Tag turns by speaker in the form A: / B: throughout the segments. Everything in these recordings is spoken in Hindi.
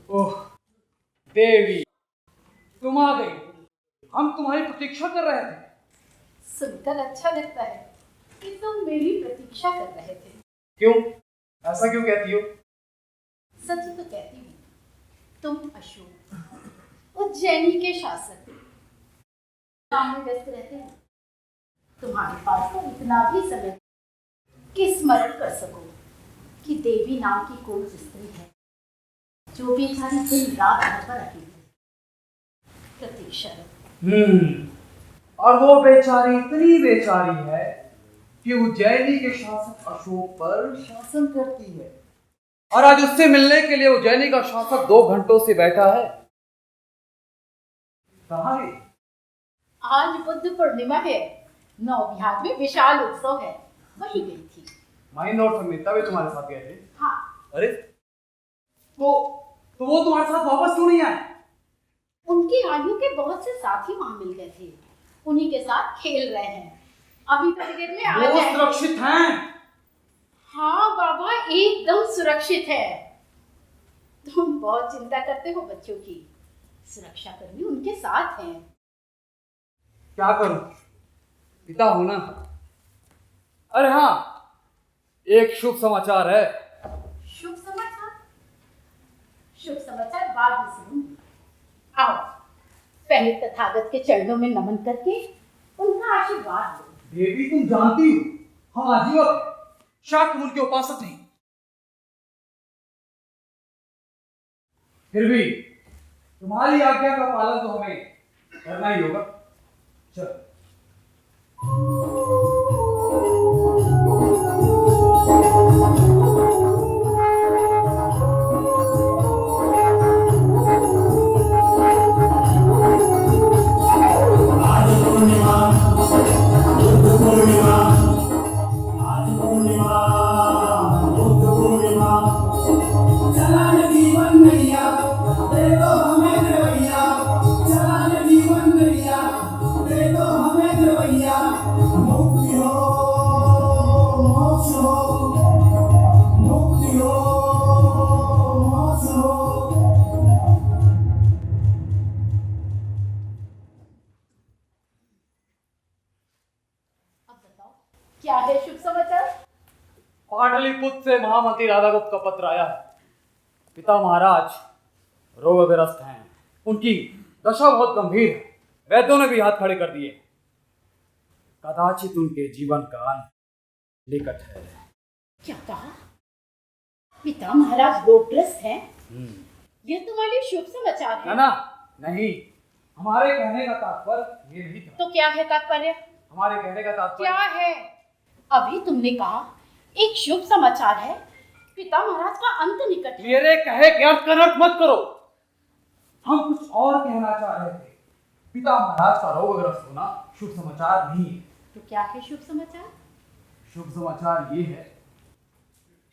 A: ओह देवी, तुम आ गई। हम तुम्हारी प्रतीक्षा कर रहे थे।
B: सुनकर अच्छा लगता है कि तुम मेरी प्रतीक्षा कर रहे थे।
A: क्यों, ऐसा क्यों कहती हो?
B: सच तो कहती हूँ। तुम अशोक, उज्जैनी के शासक, काम में व्यस्त रहते हो। तुम्हारे पास तो इतना भी समय कि स्मरण कर सको कि देवी नाम की कोई स्त्री है जो बेचारी दिन रात घर पर अकेली प्रतीक्षा।
A: और वो बेचारी इतनी बेचारी है कि उज्जैनी के शासक अशोक पर शासन करती है, और आज उससे मिलने के लिए उज्जैनी का शासक 2 घंटों से बैठा है। कहाँ है?
B: आज बुद्ध पूर्णिमा है, नौबिहार में विशाल उत्सव है, वही गई थी।
A: माइंड और समीता भी तुम्हारे साथ गए थे?
B: हाँ।
A: अरे तो वो तुम्हारे साथ वापस क्यों नहीं आए?
B: उनकी आयु के बहुत से साथी वहां मिल गए थे, उन्हीं के साथ खेल रहे हैं। अभी थोड़ी देर में आ
A: वो
B: जाएंगे।
A: सुरक्षित हैं?
B: हाँ बाबा, एकदम सुरक्षित है। तुम बहुत चिंता करते हो बच्चों की, सुरक्षा कर्मी उनके साथ हैं।
A: क्या करूं, पिता हो ना। अरे हाँ, एक शुभ समाचार है।
B: शुभ समाचार? शुभ समाचार बाद में सुनूंगी। आओ, पहले तथागत के चरणों में नमन करके उनका आशीर्वाद लो।
A: देवी, तुम जानती हो हम आजीवक शाक्य मूल के उपासक नहीं, फिर भी तुम्हारी आज्ञा का पालन तो हमें करना ही होगा। चलो।
B: क्या है शुभ समाचार?
A: पाटलिपुत्र से महामंत्री राधागुप्त का पत्र आया है। पिता महाराज रोगग्रस्त हैं, उनकी दशा बहुत गंभीर है। वैद्यों ने भी हाथ खड़े कर दिए। कदाचित उनके जीवन का अंत निकट है।
B: क्या कहा? पिता महाराज रोगग्रस्त हैं? यह तुम्हारे लिए शुभ समाचार है?
A: ना, नहीं। हमारे कहने का तात्पर्य ये नहीं था।
B: तो क्या है तात्पर्य?
A: हमारे कहने का तात्पर्य
B: क्या है? अभी तुमने कहा एक शुभ समाचार है, पिता महाराज का अंत निकट है।
A: मेरे कहे के अर्थ का अनर्थ मत करो। हम कुछ और कहना चाह रहे थे। पिता महाराज का रोगग्रस्त होना शुभ समाचार नहीं है।
B: तो क्या है शुभ समाचार?
A: शुभ समाचार ये है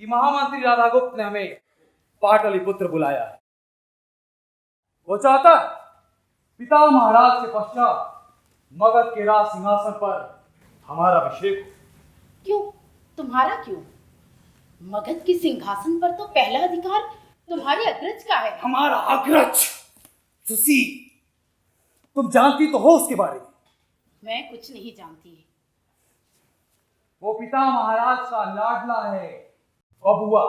A: कि महामंत्री राधागुप्त ने हमें पाटलिपुत्र बुलाया है। वो चाहता पिता महाराज के पश्चात मगध के राज सिंहासन पर हमारा अभिषेक हो।
B: क्यों? तुम्हारा क्यों? मगध के सिंहासन पर तो पहला अधिकार तुम्हारे अग्रज का है।
A: हमारा अग्रज? सुसी, तुम जानती तो हो उसके बारे में।
B: मैं कुछ नहीं जानती।
A: वो पिता महाराज का लाडला है, बबुआ।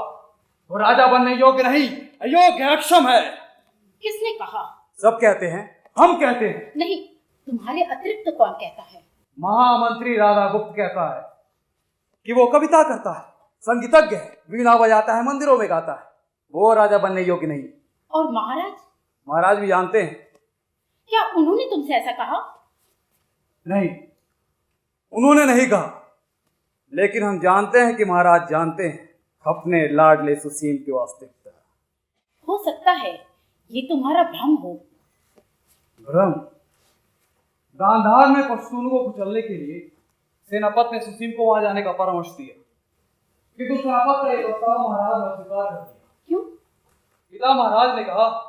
A: वो राजा बनने योग्य नहीं, अयोग्य, अक्षम है।
B: किसने कहा?
A: सब कहते हैं, हम कहते हैं।
B: नहीं, तुम्हारे अतिरिक्त कौन कहता है?
A: महामंत्री राधागुप्त कहता है कि वो कविता करता है, संगीतज्ञ है, वीणा बजाता है, मंदिरों में गाता है। वो राजा बनने योग्य नहीं।
B: और महाराज?
A: महाराज भी जानते हैं।
B: क्या उन्होंने तुमसे ऐसा कहा?
A: नहीं, उन्होंने नहीं कहा, लेकिन हम जानते हैं कि महाराज जानते हैं अपने लाडले सुसीम की वास्तविकता।
B: हो सकता है ये तुम्हारा भ्रम हो।
A: भ्रम? गांधार में पश्तूनों को कुचलने के लिए सेनापति ने सुसीम को वहां जाने का परामर्श दिया, किंतु सेनापति का एक प्रस्ताव महाराज ने स्वीकार कर दिया।
B: क्यों?
A: पिता महाराज ने कहा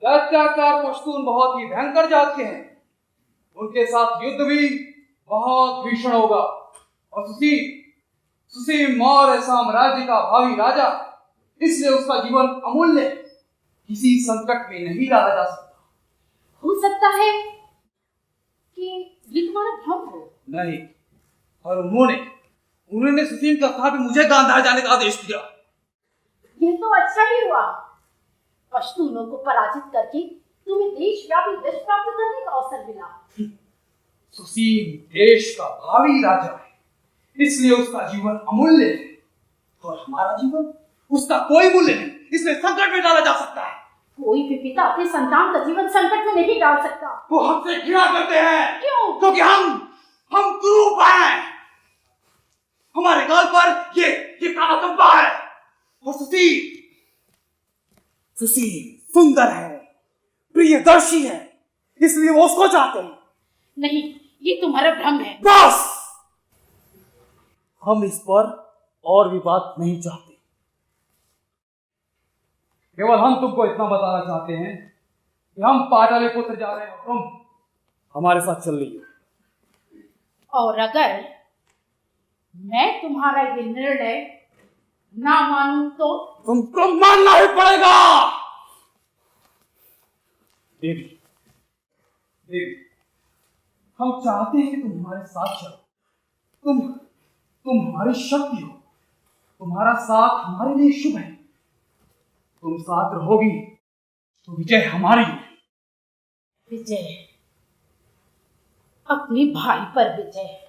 A: अत्याचार पश्तून बहुत ही भयंकर जात के हैं, उनके साथ युद्ध भी बहुत भीषण होगा, और सुसीम मौर्य साम्राज्य का भावी राजा, इसलिए उसका जीवन अमूल्य है। किसी संकट में नहीं डाला जा सकता।
B: हो सकता है कि ये तुम्हारा भ्रम हो।
A: नहीं, और उन्होंने सुसीम का साथ मुझे गांधार जाने का आदेश दिया।
B: यह तो अच्छा ही हुआ। पश्तूनों को पराजित करके तुम्हें देशव्यापी यश प्राप्त करने का अवसर मिला।
A: सुसीम देश का भावी राजा है, इसलिए उसका जीवन अमूल्य है, और हमारा जीवन उसका कोई मूल्य नहीं, इसलिए संकट में डाला जा सकता है।
B: कोई भी पिता अपने संतान का जीवन संकट में नहीं डाल सकता।
A: वो हमसे घृणा करते हैं।
B: क्यों?
A: क्योंकि हम कुरूप हैं। हमारे गाल पर ये काला धब्बा है, और सुसीम सुंदर है, प्रियदर्शी है, इसलिए वो उसको चाहते हैं।
B: नहीं, ये तुम्हारा भ्रम है।
A: बस, हम इस पर और भी बात नहीं चाहते। केवल हम तुमको इतना बताना चाहते हैं कि हम पाटलिपुत्र जा रहे हैं, तुम हमारे साथ चल रही हो।
B: और अगर मैं तुम्हारा ये निर्णय ना मानूं तो?
A: तुमको मानना ही पड़ेगा। देवी, हम चाहते हैं कि तुम हमारे साथ चलो। तुम हमारी शक्ति हो, तुम्हारा साथ हमारे लिए शुभ है। तुम साथ रहोगी तो विजय हमारी है।
B: विजय, अपने भाई पर विजय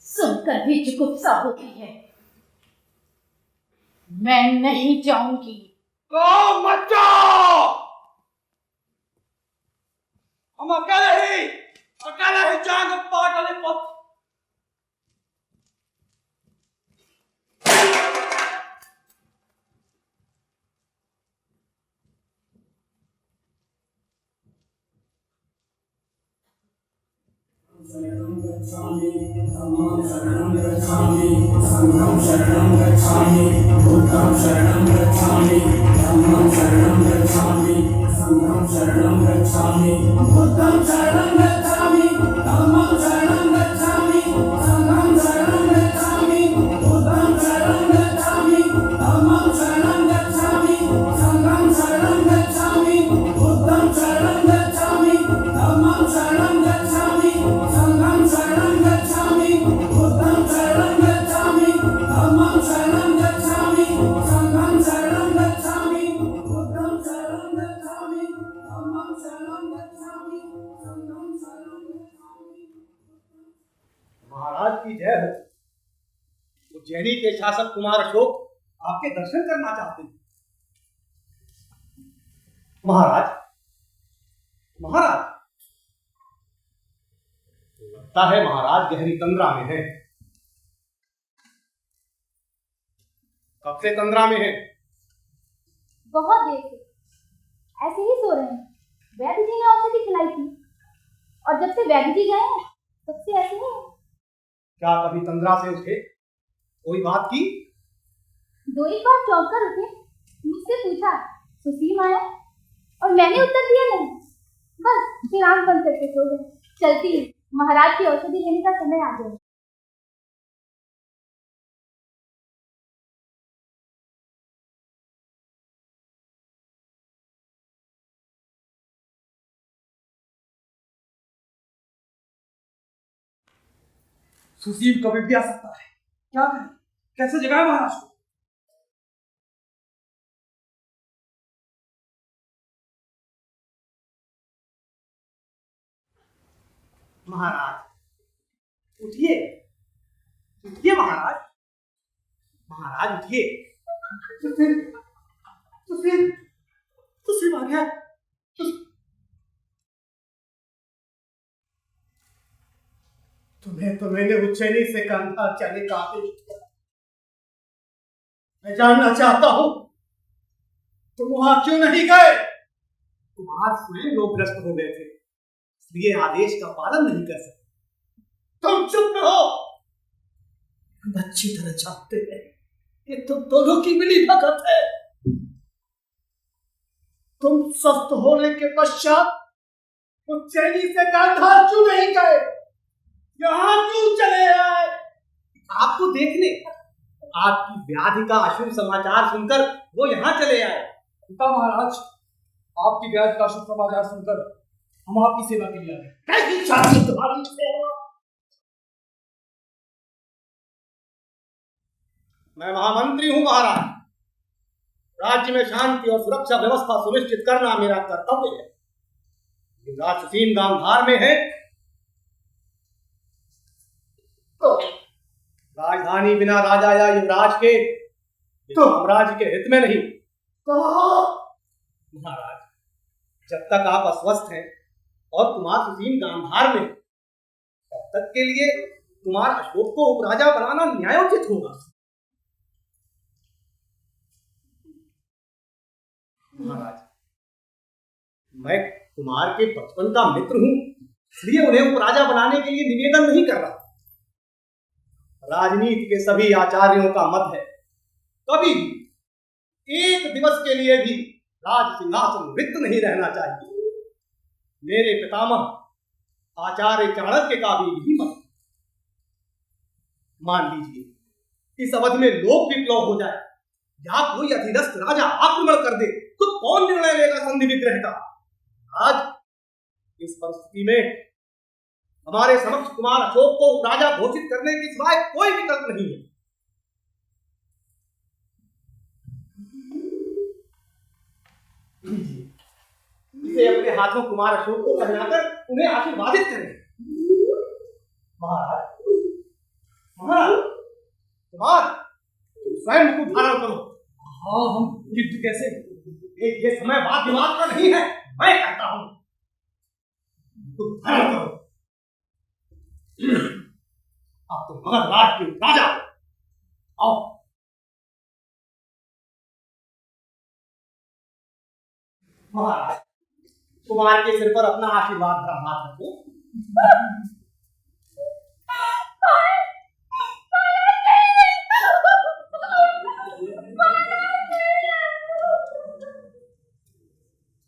B: सुनकर भी जुगुप्सा होती है। मैं नहीं जाऊंगी।
A: तो मत जाओ। हम अकेले ही जाएंगे पाटलिपुत्र।
C: शरणं गच्छामि धम्मं शरणं गच्छामि संघं शरणं गच्छामि बुद्धं शरणं गच्छामि धम्मं शरणं गच्छामि संघं शरणं गच्छामि बुद्धं शरणं गच्छामि धम्मं शरणं गच्छामि संघं शरणं गच्छामि बुद्धं शरणं गच्छामि धम्मं शरणं गच्छामि संघं शरणं गच्छामि बुद्धं शरणं गच्छामि धम्मं शरणं गच्छामि संघं शरणं गच्छामि बुद्धं शरणं गच्छामि धम्मं शरणं गच्छामि संघं शरणं गच्छामि बुद्धं शरणं गच्छामि धम्मं शरणं गच्छामि संघं शरणं गच्छामि।
D: महाराज की जय हो। उज्जैनी के शासक कुमार अशोक आपके दर्शन करना चाहते हैं। महाराज लगता है महाराज गहरी तंद्रा में है। कब से तंद्रा में है?
E: बहुत देर से ऐसे ही सो रहे हैं। वैद्य जी ने औषधि खिलाई थी, और जब से वैद्य जी गए हैं तब से ऐसे ही है।
D: क्या कभी तंद्रा से उठे? कोई बात की?
E: दो एक बार चौंक कर उठे, मुझसे पूछा सुसीम आया, और मैंने उत्तर दिया नहीं। बस फिर आंख बंद करके सो गए। चलती हूँ, महाराज की औषधि लेने का समय आ गया।
A: सुसीम कभी भी आ सकता है, क्या करें, कैसे जगाए महाराज को?
D: महाराज उठिए, उठिए महाराज, महाराज उठिए। सुसीम आ गया। तुम्हें तो मैंने उज्जैनी से गांधार जाने का आदेश दिया। मैं जानना चाहता हूं तुम वहां क्यों नहीं गए? कुमार स्वयं रोगग्रस्त हो गए थे, इसलिए आदेश का पालन नहीं कर सकते। तुम चुप रहो। हम अच्छी तरह जानते हैं ये तुम दोनों की मिली भगत है। तुम स्वस्थ होने के पश्चात उज्जैनी से गांधार क्यों नहीं गए? यहाँ क्यों चले आए? आपको देखने, आपकी व्याधि का अशुभ समाचार सुनकर वो यहाँ चले आए।
A: पिता महाराज, आपकी गैर का शुभ समाचार सुनकर हम आपकी सेवा के लिए आए।
D: कैसी शासन तुम्हारी सेवा? मैं महामंत्री हूं महाराज। राज्य में शांति और सुरक्षा व्यवस्था सुनिश्चित करना मेरा कर्तव्य है। युवराज सुसीम गांधार में है तो राजधानी बिना राजा या युवराज के तो साम्राज्य के हित में नहीं। तो महाराज, जब तक आप अस्वस्थ हैं और कुमार सुसीम गांधार में, तब तक के लिए कुमार अशोक को उपराजा बनाना न्यायोचित होगा। महाराज, मैं कुमार के बचपन का मित्र हूं, इसलिए उन्हें उपराजा बनाने के लिए निवेदन नहीं कर रहा। राजनीति के सभी आचार्यों का मत है, कभी भी एक दिवस के लिए भी राज सिंहासन रिक्त नहीं रहना चाहिए। मेरे पितामह आचार्य चाणक्य का भी यही मत। मान लीजिए इस अवधि में लोक विप्लव हो जाए या कोई अधीनस्थ राजा आक्रमण कर दे, तो कौन निर्णय लेगा संधि विग्रह का? आज इस परिस्थिति में हमारे समक्ष कुमार अशोक को राजा घोषित करने के सिवाय कोई विकल्प नहीं है। इसे अपने हाथों कुमार अशोक को पहनाकर उन्हें आशीर्वादित करें। महाराज, महाराज, कुमार स्वयं को धारण करो।
A: हाँ, हम युद्ध कैसे?
D: ये समय वाद विवाद का नहीं है, मैं कहता हूं धारण करो। अब तो मगध राज के राजा हो। आओ। महाराज, कुमार के सिर पर अपना आशीर्वाद भरा हाथ रखो।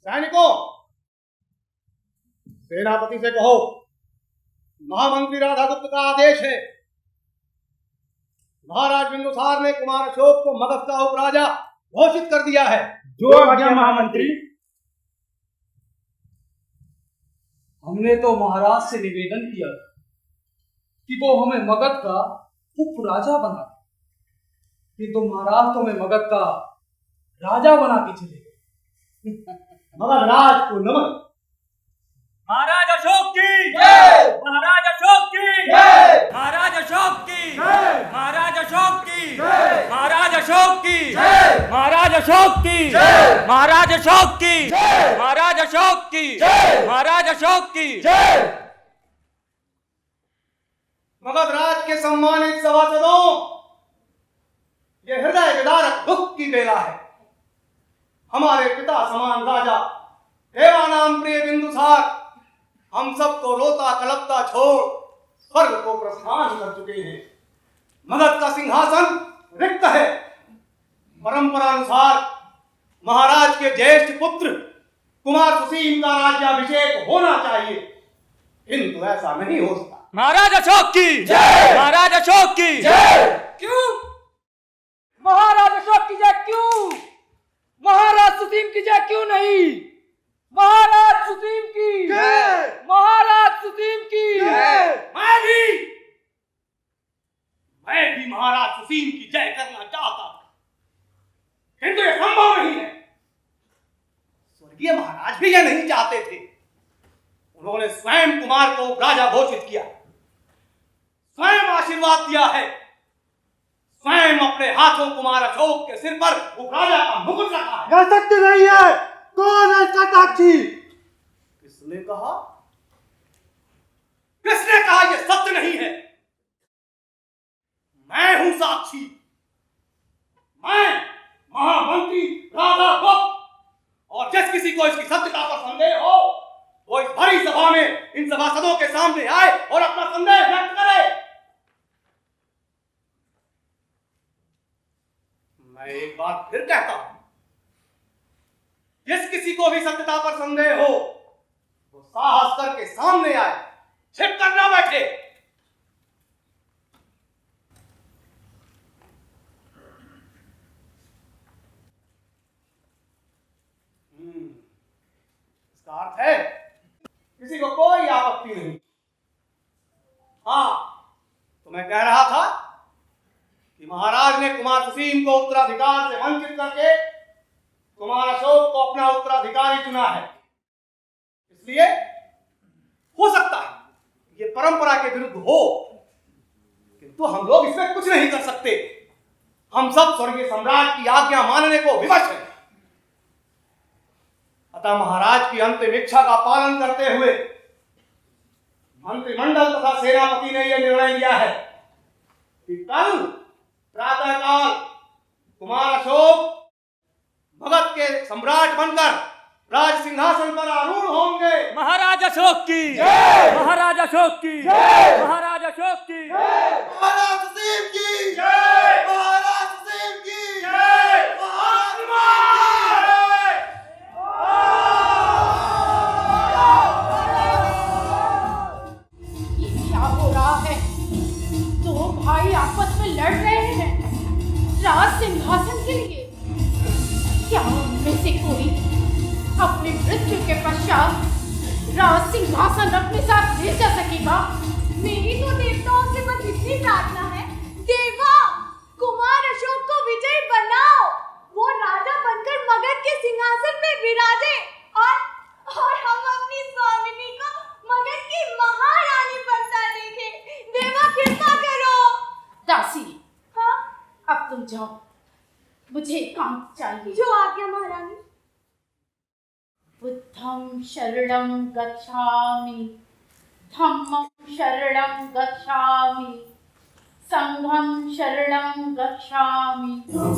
D: सैनिकों, सेनापति से कहो, महामंत्री राधागुप्त का आदेश है। महाराज बिंदुसार ने कुमार अशोक को मगध का उपराजा घोषित कर दिया है।
F: जो आज्ञा महामंत्री।
A: हमने तो महाराज से निवेदन किया कि वो हमें मगध का उपराजा बना, किंतु महाराज तो हमें मगध का राजा बना के चले गए।
D: मगध राज को नमन।
F: महाराज अशोक की जय। महाराज अशोक की जय। महाराज अशोक की जय। महाराज अशोक की जय। महाराज अशोक की जय। महाराज अशोक की जय। महाराज अशोक की जय। महाराज अशोक की जय। महाराज अशोक की जय।
D: मगध राज के सम्मानित सभासदों, ये हृदय विदारक दुख की बेला है। हमारे पिता समान राजा देवानाम प्रिय बिंदुसार हम सबको रोता कलपता छोड़ स्वर्ग को प्रस्थान कर चुके हैं। मगध का सिंहासन रिक्त है। परंपरा अनुसार महाराज के ज्येष्ठ पुत्र कुमार सुसीम का राज्याभिषेक होना चाहिए, किंतु ऐसा नहीं हो सका।
F: महाराज अशोक की जय। महाराज अशोक की जय। क्यों महाराज अशोक की जय? क्यों महाराज सुसीम की जय क्यों नहीं? महाराज सुसीम की जय। महाराज सुसीम की जय।
D: मैं भी महाराज सुसीम की जय करना चाहता था, किंतु यह संभव नहीं है। स्वर्गीय महाराज भी यह नहीं चाहते थे। उन्होंने स्वयं कुमार को राजा घोषित किया, स्वयं आशीर्वाद दिया है, स्वयं अपने हाथों कुमार अशोक के सिर पर उपराजा का मुकुट रखा है।
F: यह सत्य नहीं है। कौन है इसका साक्षी?
D: किसने कहा? किसने कहा यह सत्य नहीं है? मैं हूं साक्षी। मैं महामंत्री राधागुप्त, और जिस किसी को इसकी सत्यता पर संदेह हो वो इस भरी सभा में इन सभासदों के सामने आए और अपना संदेह व्यक्त करे। मैं एक बार फिर कहता हूं, जिस किसी को भी सत्यता पर संदेह हो वो साहस करके सामने आए, छिप कर ना बैठे। इसका अर्थ है किसी को कोई आपत्ति नहीं। हाँ, तो मैं कह रहा था कि महाराज ने कुमार सुसीम को उत्तराधिकार से वंचित करके कुमार अशोक को अपना उत्तराधिकारी चुना है। इसलिए हो सकता है ये परंपरा के विरुद्ध हो, किंतु हम लोग इसमें कुछ नहीं कर सकते। हम सब स्वर्गीय सम्राट की आज्ञा मानने को विवश हैं। अतः महाराज की अंतिम इच्छा का पालन करते हुए मंत्रिमंडल तथा सेनापति ने यह निर्णय लिया है कि कल प्रातःकाल कुमार अशोक भगत के सम्राट बनकर राज सिंहासन पर आरूढ़ होंगे।
F: महाराज अशोक की जय, महाराज अशोक की जय, महाराज अशोक की जय,
C: महाराज सुसीम की जय, महाराज सुसीम की जय, महात्मा
B: ये क्या हो रहा है? दो भाई आपस में लड़ रहे हैं राज सिंहासन के लिए। क्या उनमें से कोई अपने मृत्यु के पश्चात राज सिंहासन अपने साथ ले जा सकेगा?
E: मेरी तो देवताओं से बस इतनी प्रार्थना है, देवा कुमार अशोक को विजयी बनाओ, वो राजा बनकर मगध के सिंहासन पे विराजे और हम अपनी स्वामिनी को मगध की महारानी बनता देखें। देवा कृपा करो।
B: दासी,
E: हाँ,
B: अब तुम जाओ, मुझे एकांत चाहिए।
E: जो आज्ञा महारानी।
B: बुद्धं शरणं गच्छामि, धम्मं शरणं गच्छामि, संघं शरणं गच्छामि।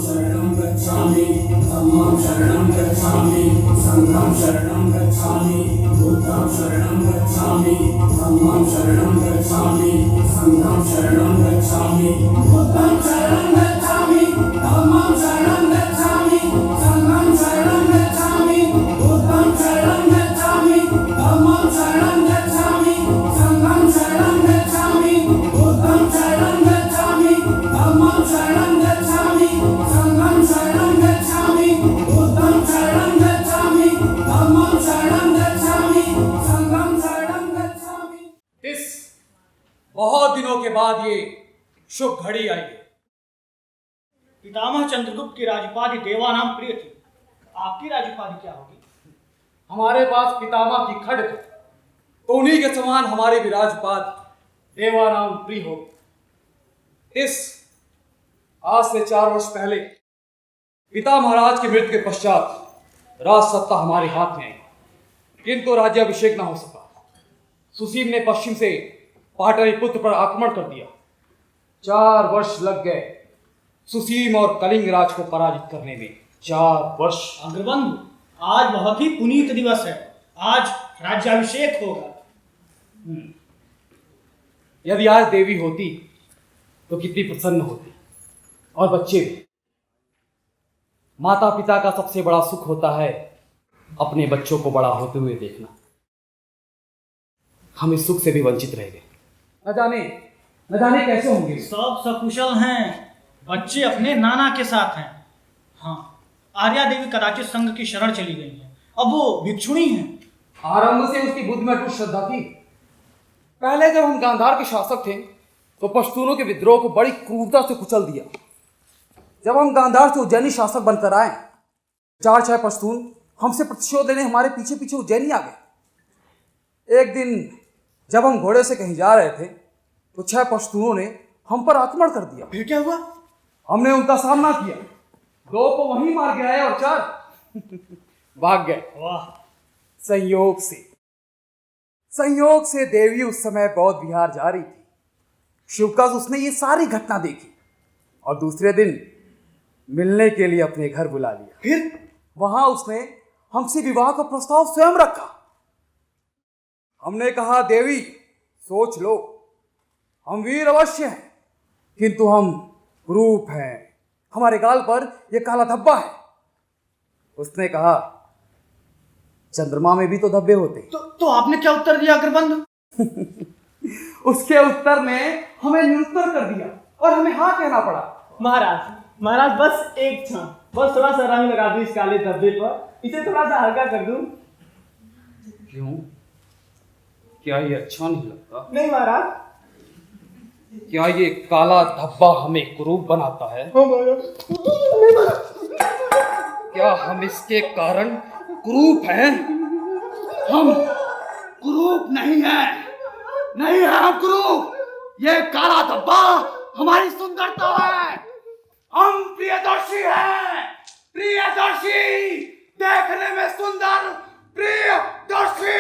C: शरणं गच्छामि, धम्मं शरणं गच्छामि, संघं शरणं गच्छामि, बुद्धं शरणं गच्छामि, धम्मं शरणं गच्छामि, संघं शरणं गच्छामि, बुद्धं शरणं गच्छामि, धम्मं शरणं गच्छामि, संघं शरणं गच्छामि, बुद्धं शरणं गच्छामि, धम्मं शरणं गच्छामि, संघं शरणं गच्छामि, बुद्धं शरणं गच्छामि, धम्मं शरणं गच्छामि, संघं शरणं गच्छामि, बुद्धं शरणं गच्छामि, धम्मं शरणं गच्छामि, संघं शरणं गच्छामि।
A: इस बहुत दिनों के बाद ये शुभ घड़ी आई है।
D: पितामह चंद्रगुप्त की राजउपाधि देवा नाम प्रिय थी। आपकी राजउपाधि क्या होगी?
A: हमारे पास पितामह की खड्ग है, तो उन्हीं के समान हमारी भी राजपाद देवा नाम प्रिय हो। इस आज से 4 वर्ष पहले पिता महाराज की मृत्यु के पश्चात राज सत्ता हमारे हाथ में आई, किंतु राज्याभिषेक न हो सका। सुसीम ने पश्चिम से पाटलिपुत्र पर आक्रमण कर दिया। 4 वर्ष लग गए सुसीम और कलिंग राज को पराजित करने में। 4 वर्ष।
D: अग्रबंधु, आज बहुत ही पुनीत दिवस है। आज राज्याभिषेक होगा।
A: यदि आज देवी होती तो कितनी प्रसन्न होती, और बच्चे भी। माता पिता का सबसे बड़ा सुख होता है अपने बच्चों को बड़ा होते हुए देखना। हम इस सुख से भी वंचित रह गए। न जाने कैसे होंगे।
G: सब सकुशल हैं। बच्चे अपने नाना के साथ हैं। हाँ, आर्या देवी कदाचित संघ की शरण चली गई हैं। अब वो भिक्षुणी हैं।
A: आरंभ से उसकी बुद्ध में अटूट श्रद्धा थी। पहले जब हम गांधार के शासक थे तो पश्तूनों के विद्रोह को बड़ी क्रूरता से कुचल दिया। जब हम गांधार से उज्जैनी शासक बनकर आए, 4-6 पश्तून हमसे प्रतिशोध लेने हमारे पीछे पीछे उज्जैनी आ गए। एक दिन जब हम घोड़े से कहीं जा रहे थे तो 6 पश्तूनों ने हम पर आक्रमण कर दिया।
G: फिर क्या हुआ?
A: हमने उनका सामना किया, 2 को वहीं मार गिराया और 4 भाग गए।
G: वाह!
A: संयोग से देवी उस समय बौद्ध विहार जा रही थी। शिवकाज उसने ये सारी घटना देखी और दूसरे दिन मिलने के लिए अपने घर बुला लिया।
G: फिर
A: वहां उसने हमसे विवाह का प्रस्ताव स्वयं रखा। हमने कहा, देवी सोच लो, हम वीर अवश्य हैं किंतु हम कुरूप हैं, हमारे गाल पर यह काला धब्बा है। उसने कहा, चंद्रमा में भी तो धब्बे होते।
G: तो आपने क्या उत्तर दिया अग्रबंधु?
A: उसके उत्तर ने हमें निरुत्तर कर दिया और हमें हाँ कहना पड़ा।
H: महाराज बस एक क्षण, बस थोड़ा सा रंग लगा दूं इस काले धब्बे पर, इसे थोड़ा सा हल्का कर दूं।
A: क्यों? क्या ये अच्छा नहीं लगता?
H: नहीं महाराज।
A: क्या ये काला धब्बा हमें कुरूप बनाता है?
H: हाँ महाराज।
A: क्या हम इसके कारण कुरूप हैं? हम कुरूप नहीं है, नहीं है हम कुरूप। ये काला धब्बा हमारी सुंदरता है। हम प्रियदर्शी हैं, प्रियदर्शी, देखने में सुंदर प्रियदर्शी।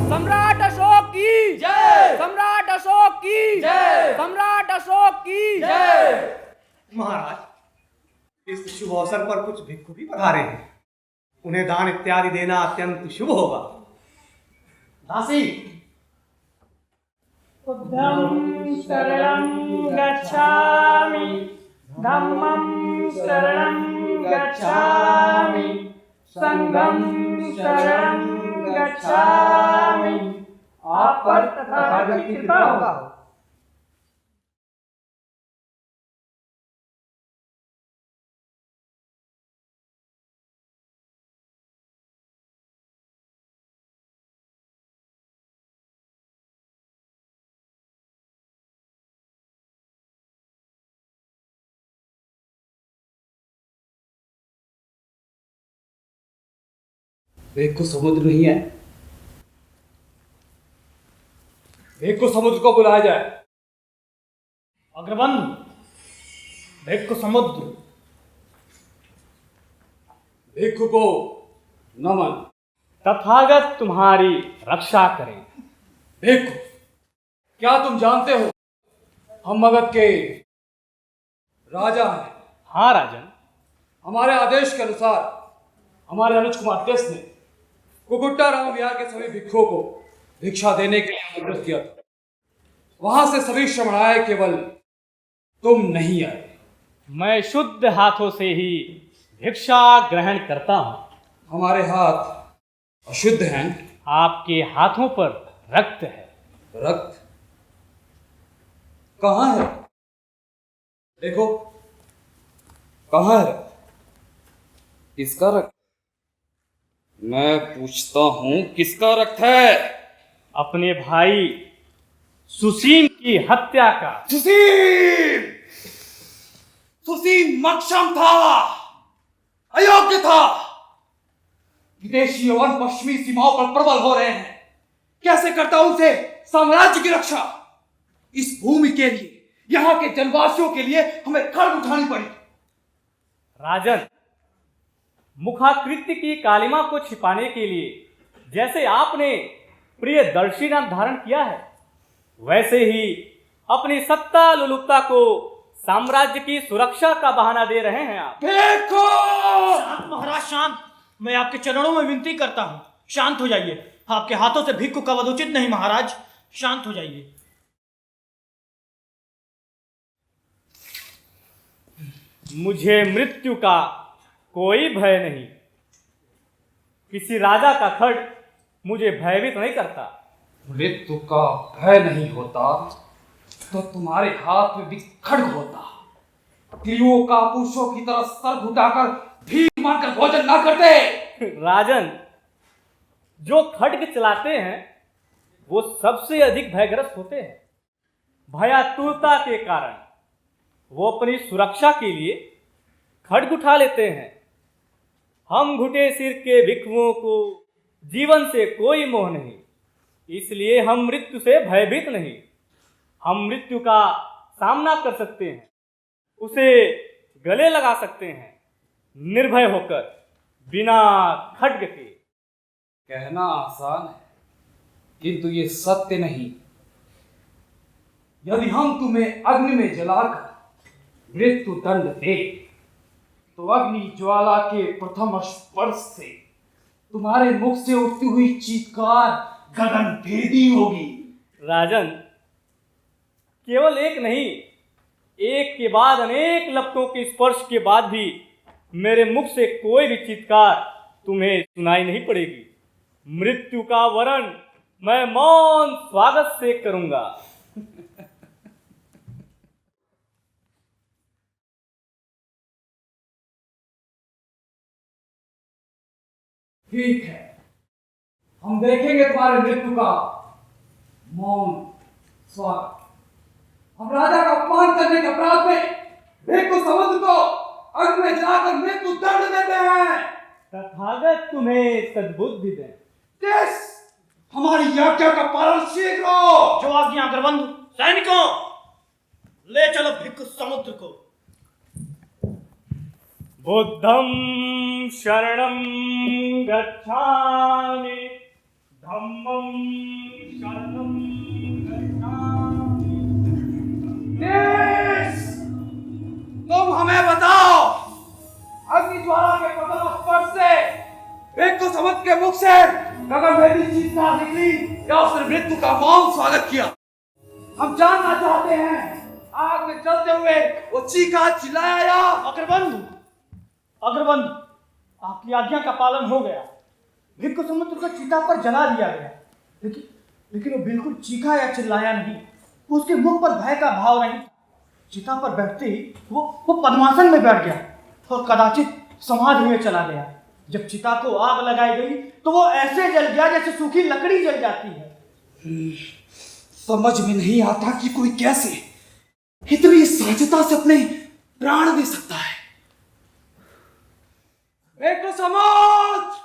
F: सम्राट अशोक की जय, सम्राट अशोक की जय, सम्राट अशोक की जय।
D: महाराज, इस शुभ अवसर पर कुछ भिक्षु भी पधारे हैं। उन्हें दान इत्यादि देना अत्यंत शुभ होगा। दासी,
H: बुद्धं शरणं गच्छामि, धम्मं शरणं गच्छामि, संघं शरणं गच्छामि। आप पर तथागत की कृपा होगा।
A: देखो समुद्र नहीं है, देखो समुद्र को बुलाया जाए।
G: अग्रबंधु, भिक्खु समुद्र।
A: भिक्षु को नमन।
H: तथागत तुम्हारी रक्षा करें।
A: भिक्षु, क्या तुम जानते हो हम मगध के राजा हैं?
H: हाँ राजन।
A: हमारे आदेश के अनुसार हमारे अनुज कुमार देश ने कुकुट्टा राम विहार के सभी भिक्षुओं को भिक्षा देने के लिए आमंत्रित किया था। वहां से सभी श्रमण आए, केवल तुम नहीं आए।
H: मैं शुद्ध हाथों से ही भिक्षा ग्रहण करता हूँ।
A: हमारे हाथ अशुद्ध हैं।
H: आपके हाथों पर रक्त है।
A: रक्त कहाँ है? देखो, कहाँ है रक्त? किसका रक्त? मैं पूछता हूं, किसका रक्त है?
H: अपने भाई सुसीम की हत्या का।
A: सुसीम! सुसीम मक्षम था, अयोग्य था। विदेशी यवन पश्चिमी सीमाओं पर प्रबल हो रहे हैं। कैसे करता उनसे साम्राज्य की रक्षा? इस भूमि के लिए, यहाँ के जनवासियों के लिए हमें खड्ग उठानी पड़ी।
H: राजन, मुखाकृति की कालिमा को छिपाने के लिए जैसे आपने प्रियदर्शी नाम धारण किया है, वैसे ही अपनी सत्ता लुलुपता को साम्राज्य की सुरक्षा का बहाना दे रहे हैं आप।
A: देखो!
G: शांत महाराज, शांत। मैं आपके चरणों में विनती करता हूँ, शांत हो जाइए। आपके हाथों से भिक्खु का वध उचित नहीं महाराज, शांत हो जाइए।
H: मुझे मृत्यु का कोई भय नहीं। किसी राजा का खड्ग मुझे भयभीत नहीं करता।
A: मृत्यु का भय नहीं होता तो तुम्हारे हाथ में भी खड्ग होता। स्त्रियों का पुरुषों की तरह सर घुटाकर भीख मांगकर भोजन ना करते।
H: राजन, जो खड्ग चलाते हैं वो सबसे अधिक भयग्रस्त होते हैं। भयातुरता के कारण वो अपनी सुरक्षा के लिए खड्ग उठा लेते हैं। हम घुटे सिर के भिक्षुओं को जीवन से कोई मोह नहीं, इसलिए हम मृत्यु से भयभीत नहीं। हम मृत्यु का सामना कर सकते हैं, उसे गले लगा सकते हैं, निर्भय होकर, बिना खड्ग के।
A: कहना आसान है, किंतु ये सत्य नहीं। यदि हम तुम्हें अग्नि में जलाकर मृत्यु दंड दे तो अग्नि ज्वाला के प्रथम स्पर्श से तुम्हारे मुख से उठती हुई चीत्कार गगन भेदी होगी।
H: राजन, केवल एक नहीं, एक के बाद अनेक लपटों के स्पर्श के बाद भी मेरे मुख से कोई भी चीत्कार तुम्हें सुनाई नहीं पड़ेगी। मृत्यु का वरण मैं मौन स्वागत से करूंगा।
A: ठीक है, हम देखेंगे तुम्हारे मृत्यु का मौन स्वागत। हम राजा का अपमान करने के अपराध में भिक्षु समुद्र को अग्नि में जलाकर मृत्यु दंड देते हैं।
H: तथागत तुम्हें सद्बुद्धि दें।
A: यस, हमारी आज्ञा का पालन शीघ्र हो।
G: जो आज्ञा अग्रबंधु। सैनिकों, ले चलो भिक्षु समुद्र को।
H: बुद्धं शरणं गच्छामि, धम्मं शरणं गच्छामि।
A: यस, तुम हमें बताओ, अग्नि ज्वाला के प्रथम स्पर्श से भिक्षु समुद्र के मुख से गगनभेदी चीत्कार निकली या उसने मृत्यु का मौन स्वागत किया? हम जानना चाहते हैं, आग में जलते हुए वो चीखा चिल्लाया या?
G: अग्रबंधु, अग्रबंधु, आपकी आज्ञा का पालन हो गया। भिक्षु समुद्र को चिता पर जला दिया गया, लेकिन वो बिल्कुल चीखा या चिल्लाया नहीं। उसके मुख पर भय का भाव नहीं। चिता पर बैठते ही वो पद्मासन में बैठ गया और कदाचित समाधि में चला गया। जब चिता को आग लगाई गई तो वो ऐसे जल गया जैसे सूखी लकड़ी जल जाती है।
A: समझ में नहीं आता कि कोई कैसे इतनी सहजता से अपने प्राण दे सकता है। भिक्षु समुद्र,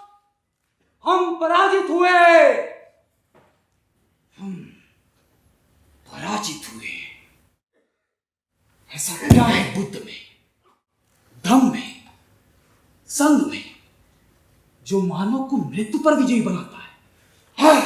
A: हम पराजित हुए, हम पराजित हुए। ऐसा क्या है बुद्ध में, धम्म में, संघ में, जो मानव को मृत्यु पर विजयी बनाता है? हाँ।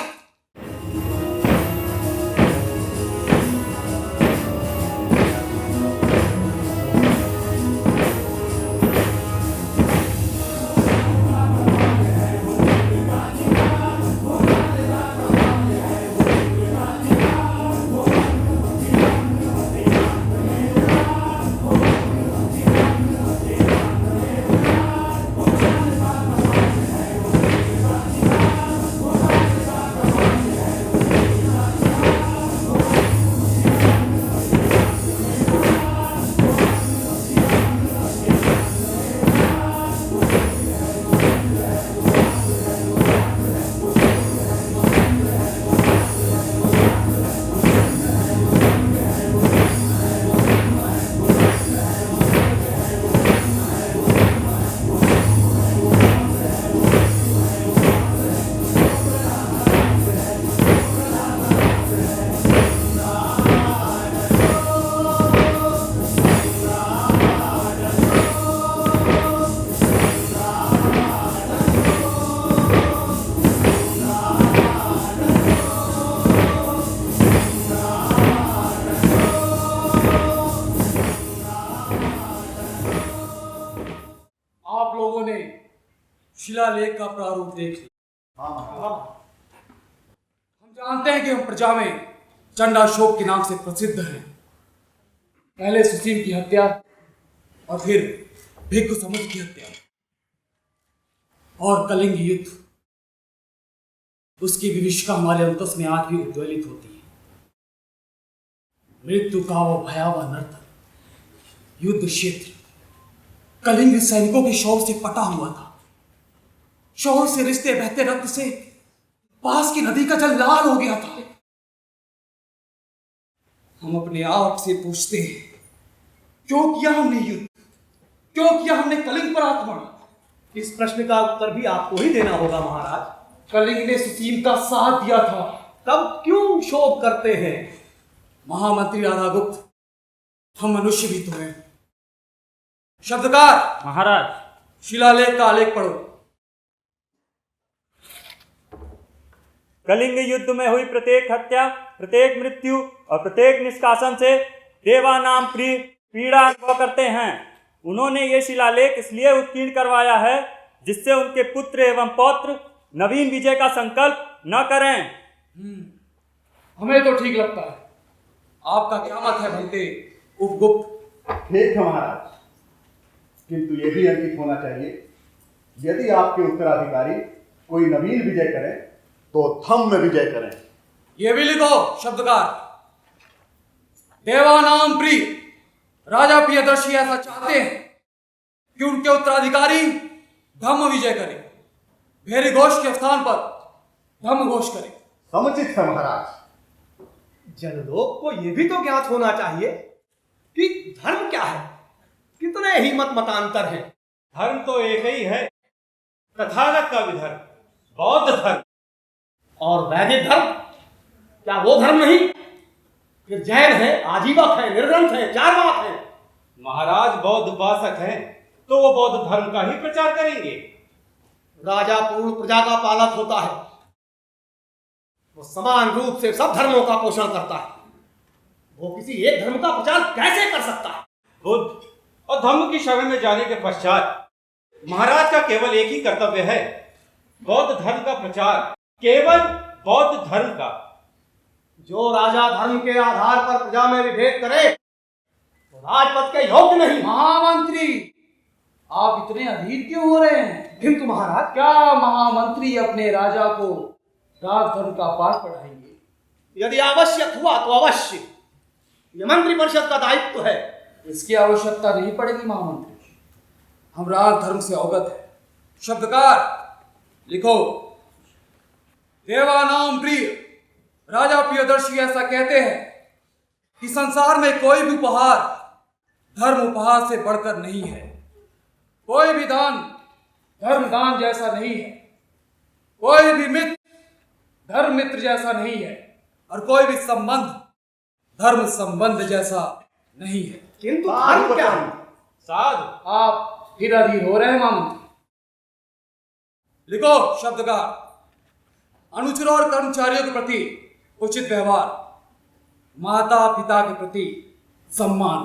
A: शिलालेख का प्रारूप देख लिया। हम जानते हैं कि हम प्रजा में चंडाशोक के नाम से प्रसिद्ध हैं। पहले सुसीम की हत्या और फिर भिक्खु समुद्र की हत्या और कलिंग युद्ध, उसकी विभीषिका हमारे अंतस में आज भी उज्ज्वलित होती है। मृत्यु का वो भयावह नर्तन युद्ध क्षेत्र कलिंग सैनिकों के शव से पटा हुआ था। शव से रिश्ते बहते रक्त से पास की नदी का जल लाल हो गया था। हम अपने आप से पूछते हैं, क्यों किया हमने युद्ध, क्यों किया हमने कलिंग पर आक्रमण?
D: इस प्रश्न का उत्तर भी आपको ही देना होगा महाराज।
A: कलिंग ने सुसीम का साथ दिया था,
D: तब क्यों शोक करते हैं?
A: महामंत्री राधागुप्त, हम मनुष्य भी तो हैं। शब्दकार
H: महाराज।
A: शिलालेख का आलेख पढ़ो।
H: कलिंग युद्ध में हुई प्रत्येक हत्या, प्रत्येक मृत्यु और प्रत्येक निष्कासन से देवानाम पीड़ा अनुभव करते हैं। उन्होंने ये शिलालेख इसलिए उत्कीर्ण करवाया है जिससे उनके पुत्र एवं पौत्र नवीन विजय का संकल्प न करें।
A: हमें तो ठीक लगता है। आपका क्या मत है भंते उपगुप्त?
I: ठीक है महाराज, किंतु ये भी अंकित होना चाहिए, यदि आपके उत्तराधिकारी कोई नवीन विजय करें तो थम में विजय करें।
A: ये भी लिखो शब्दकार। देवानाम प्रिय राजा प्रियदर्शी ऐसा चाहते हैं कि उनके उत्तराधिकारी धम्म विजय करें, भेरी घोष के स्थान पर धम्म घोष करें।
I: समुचित है महाराज।
D: जनलोक को यह भी तो ज्ञात होना चाहिए कि धर्म क्या है। कितने ही मतांतर हैं।
J: धर्म तो एक ही है, तथागत का विधर्म, बौद्ध धर्म।
D: और वैदिक धर्म, क्या वो धर्म नहीं? फिर जैन है, आजीवक है, निर्ग्रंथ है, चार्वाक है।
J: महाराज बौद्ध उपासक हैं तो वो बौद्ध धर्म का ही प्रचार करेंगे।
D: राजा पूर्ण प्रजा का पालक होता है, वो समान रूप से सब धर्मों का पोषण करता है। वो किसी एक धर्म का प्रचार कैसे कर सकता है?
J: बुद्ध और धम्म की शरण में जाने के पश्चात महाराज का केवल एक ही कर्तव्य है, बौद्ध धर्म का प्रचार, केवल बौद्ध धर्म का।
D: जो राजा धर्म के आधार पर प्रजा में विभेद करे तो राजपद के योग्य नहीं।
A: महामंत्री, आप इतने अधीर क्यों हो रहे हैं?
D: किंतु महाराज,
A: क्या महामंत्री अपने राजा को राजधर्म का पाठ पढ़ाएंगे?
D: यदि आवश्यक हुआ तो अवश्य, यह मंत्री परिषद का दायित्व है।
A: इसकी आवश्यकता नहीं पड़ेगी महामंत्री, हम राजधर्म से अवगत है। शब्दकार लिखो। देवानाम प्रिय राजा प्रियदर्शी ऐसा कहते हैं कि संसार में कोई भी उपहार धर्म उपहार से बढ़कर नहीं है। कोई भी दान धर्म दान जैसा नहीं है। कोई भी मित्र धर्म मित्र जैसा नहीं है। और कोई भी संबंध धर्म संबंध जैसा नहीं है।
D: किंतु धर्म क्या है?
J: साधु,
A: आप फिर अधीर हो रहे हैं महामंत्री। लिखो शब्दकार। अनुचरों और कर्मचारियों के प्रति उचित व्यवहार, माता पिता के प्रति सम्मान,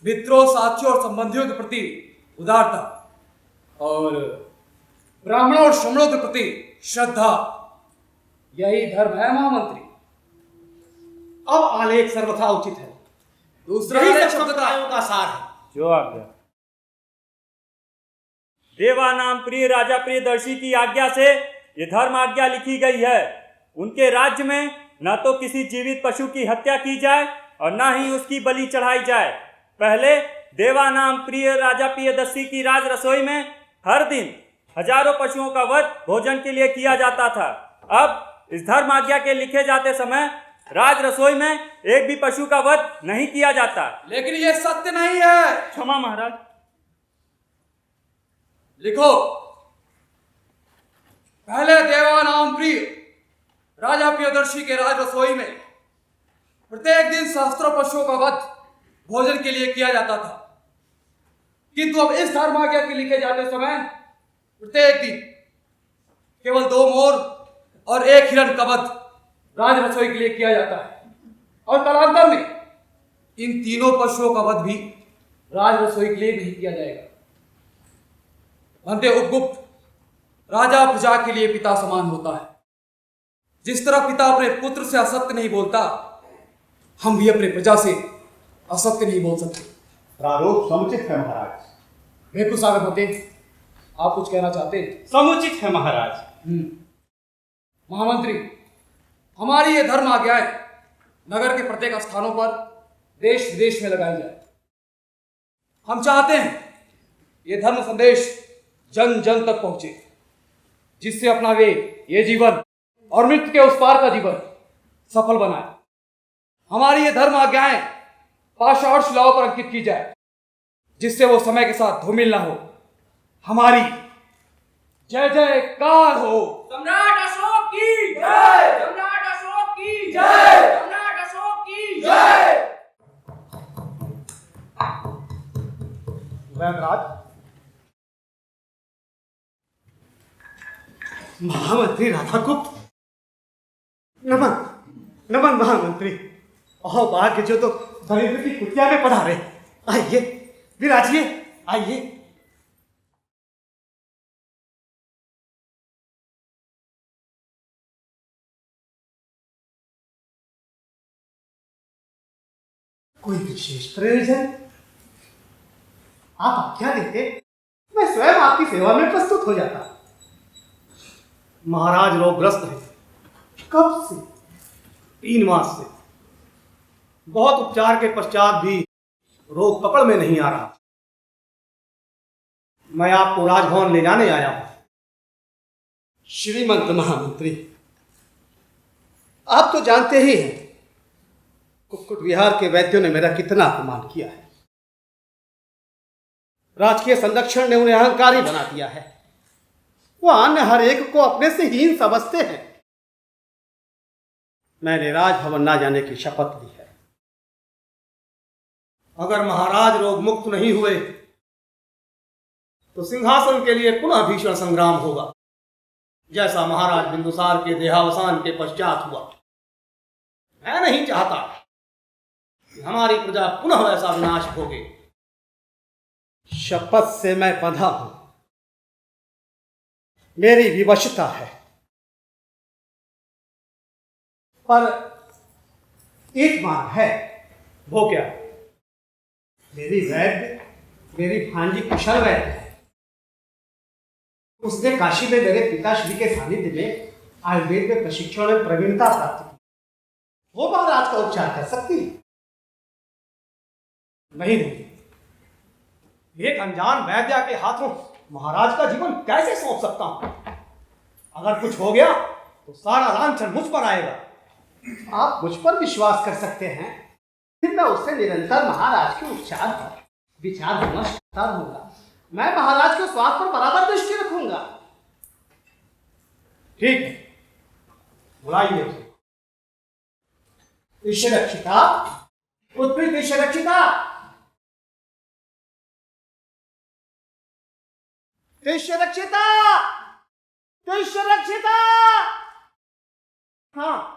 A: मित्रों साथियों और संबंधियों के प्रति उदारता और ब्राह्मणों और श्रमणों के प्रति श्रद्धा, यही धर्म है महामंत्री।
D: अब आलेख सर्वथा उचित है।
A: दूसरा
D: यही
A: आलेख
D: सब
A: शब्दकार
D: संप्रदायों का सार है।
H: जो आज्ञा। देवानाम प्रिय राजा प्रियदर्शी की आज्ञा से ये धर्म आज्ञा लिखी गई है। उनके राज्य में न तो किसी जीवित पशु की हत्या की जाए और न ही उसकी बलि चढ़ाई जाए। पहले देवानाम प्रिय राजा प्रियदर्शी की राज रसोई में हर दिन हजारों पशुओं का वध भोजन के लिए किया जाता था। अब इस धर्म आज्ञा के लिखे जाते समय राज रसोई में एक भी पशु का वध नहीं किया जाता।
A: लेकिन ये सत्य नहीं है।
H: क्षमा महाराज।
A: लिखो। पहले देवानाम प्रिय राजा प्रियदर्शी के राज रसोई में प्रत्येक दिन सहस्त्रों पशुओं का वध भोजन के लिए किया जाता था। किंतु अब इस धर्म आज्ञा के लिखे जाते समय प्रत्येक दिन केवल 2 मोर और 1 हिरण का वध राज रसोई के लिए किया जाता है। और कालांतर में इन तीनों पशुओं का वध भी राज रसोई के लिए नहीं किया जाएगा। भंते उपगुप्त, राजा प्रजा के लिए पिता समान होता है। जिस तरह पिता अपने पुत्र से असत्य नहीं बोलता, हम भी अपने प्रजा से असत्य नहीं बोल सकते।
I: प्रारूप समुचित है महाराज।
A: भिक्खु सागरपति, आप कुछ कहना चाहते हैं?
J: समुचित है महाराज।
A: महामंत्री, हमारी ये धर्म आज्ञाएं नगर के प्रत्येक स्थानों पर देश विदेश में लगाई जाए। हम चाहते हैं ये धर्म संदेश जन जन तक पहुंचे, जिससे अपना वे ये जीवन और मृत्यु के उस पार का जीवन सफल बनाए। हमारी ये धर्म आज्ञाएं पाषाण शिलाओं पर अंकित की जाए, जिससे वो समय के साथ धूमिल ना हो। हमारी जय जयकार हो।
F: सम्राट अशोक की जय, सम्राट अशोक की जय, सम्राट अशोक की जय।
D: वैदराज, महामंत्री राधागुप्त, नमन नमन महामंत्री। ओह भाग्य जो तो दरिद्र की कुटिया में पधारे। आइए विराजिए, आइए। कोई विशेष प्रयोजन? आप आज्ञा देते, मैं स्वयं आपकी सेवा में प्रस्तुत हो जाता। महाराज रोगग्रस्त है। कब से? 3 मास से। बहुत उपचार के पश्चात भी रोग पकड़ में नहीं आ रहा। मैं आपको राजभवन ले जाने आया हूं। श्रीमंत महामंत्री, आप तो जानते ही हैं कुक्कुट विहार के वैद्यों ने मेरा कितना अपमान किया है। राजकीय संरक्षण ने उन्हें अहंकारी बना दिया है। वो अन्य हर एक को अपने से हीन समझते हैं। मैंने राजभवन ना जाने की शपथ ली है। अगर महाराज रोग मुक्त नहीं हुए तो सिंहासन के लिए पुनः भीषण संग्राम होगा, जैसा महाराज बिंदुसार के देहावसान के पश्चात हुआ। मैं नहीं चाहता कि हमारी प्रजा पुनः वैसा विनाश भोगे। शपथ से मैं बंधा हूं। मेरी विवशता है। पर एक बात है। वो क्या? मेरी वैद्य, मेरी भांजी कुशल वैद्य है। उसने काशी में मेरे पिताश्री के सानिध्य में आयुर्वेद में प्रशिक्षण में प्रवीणता प्राप्त की। वो महाराज का उपचार कर सकती है। नहीं, एक अनजान वैद्या के हाथों महाराज का जीवन कैसे सौंप सकता हूं? अगर कुछ हो गया तो सारा लांछन मुझ पर आएगा। आप मुझ पर विश्वास कर सकते हैं। फिर मैं उससे निरंतर महाराज के उपचार पर विचार विमर्श करता रहूंगा। मैं महाराज के स्वास्थ्य पर बराबर दृष्टि रखूंगा। ठीक है, बुलाइए उसे। ईश्वर रक्षिता, उत्प्रीत ईश्वर रक्षिता, ईश्वर रक्षिता, ईश्वर रक्षिता। हाँ,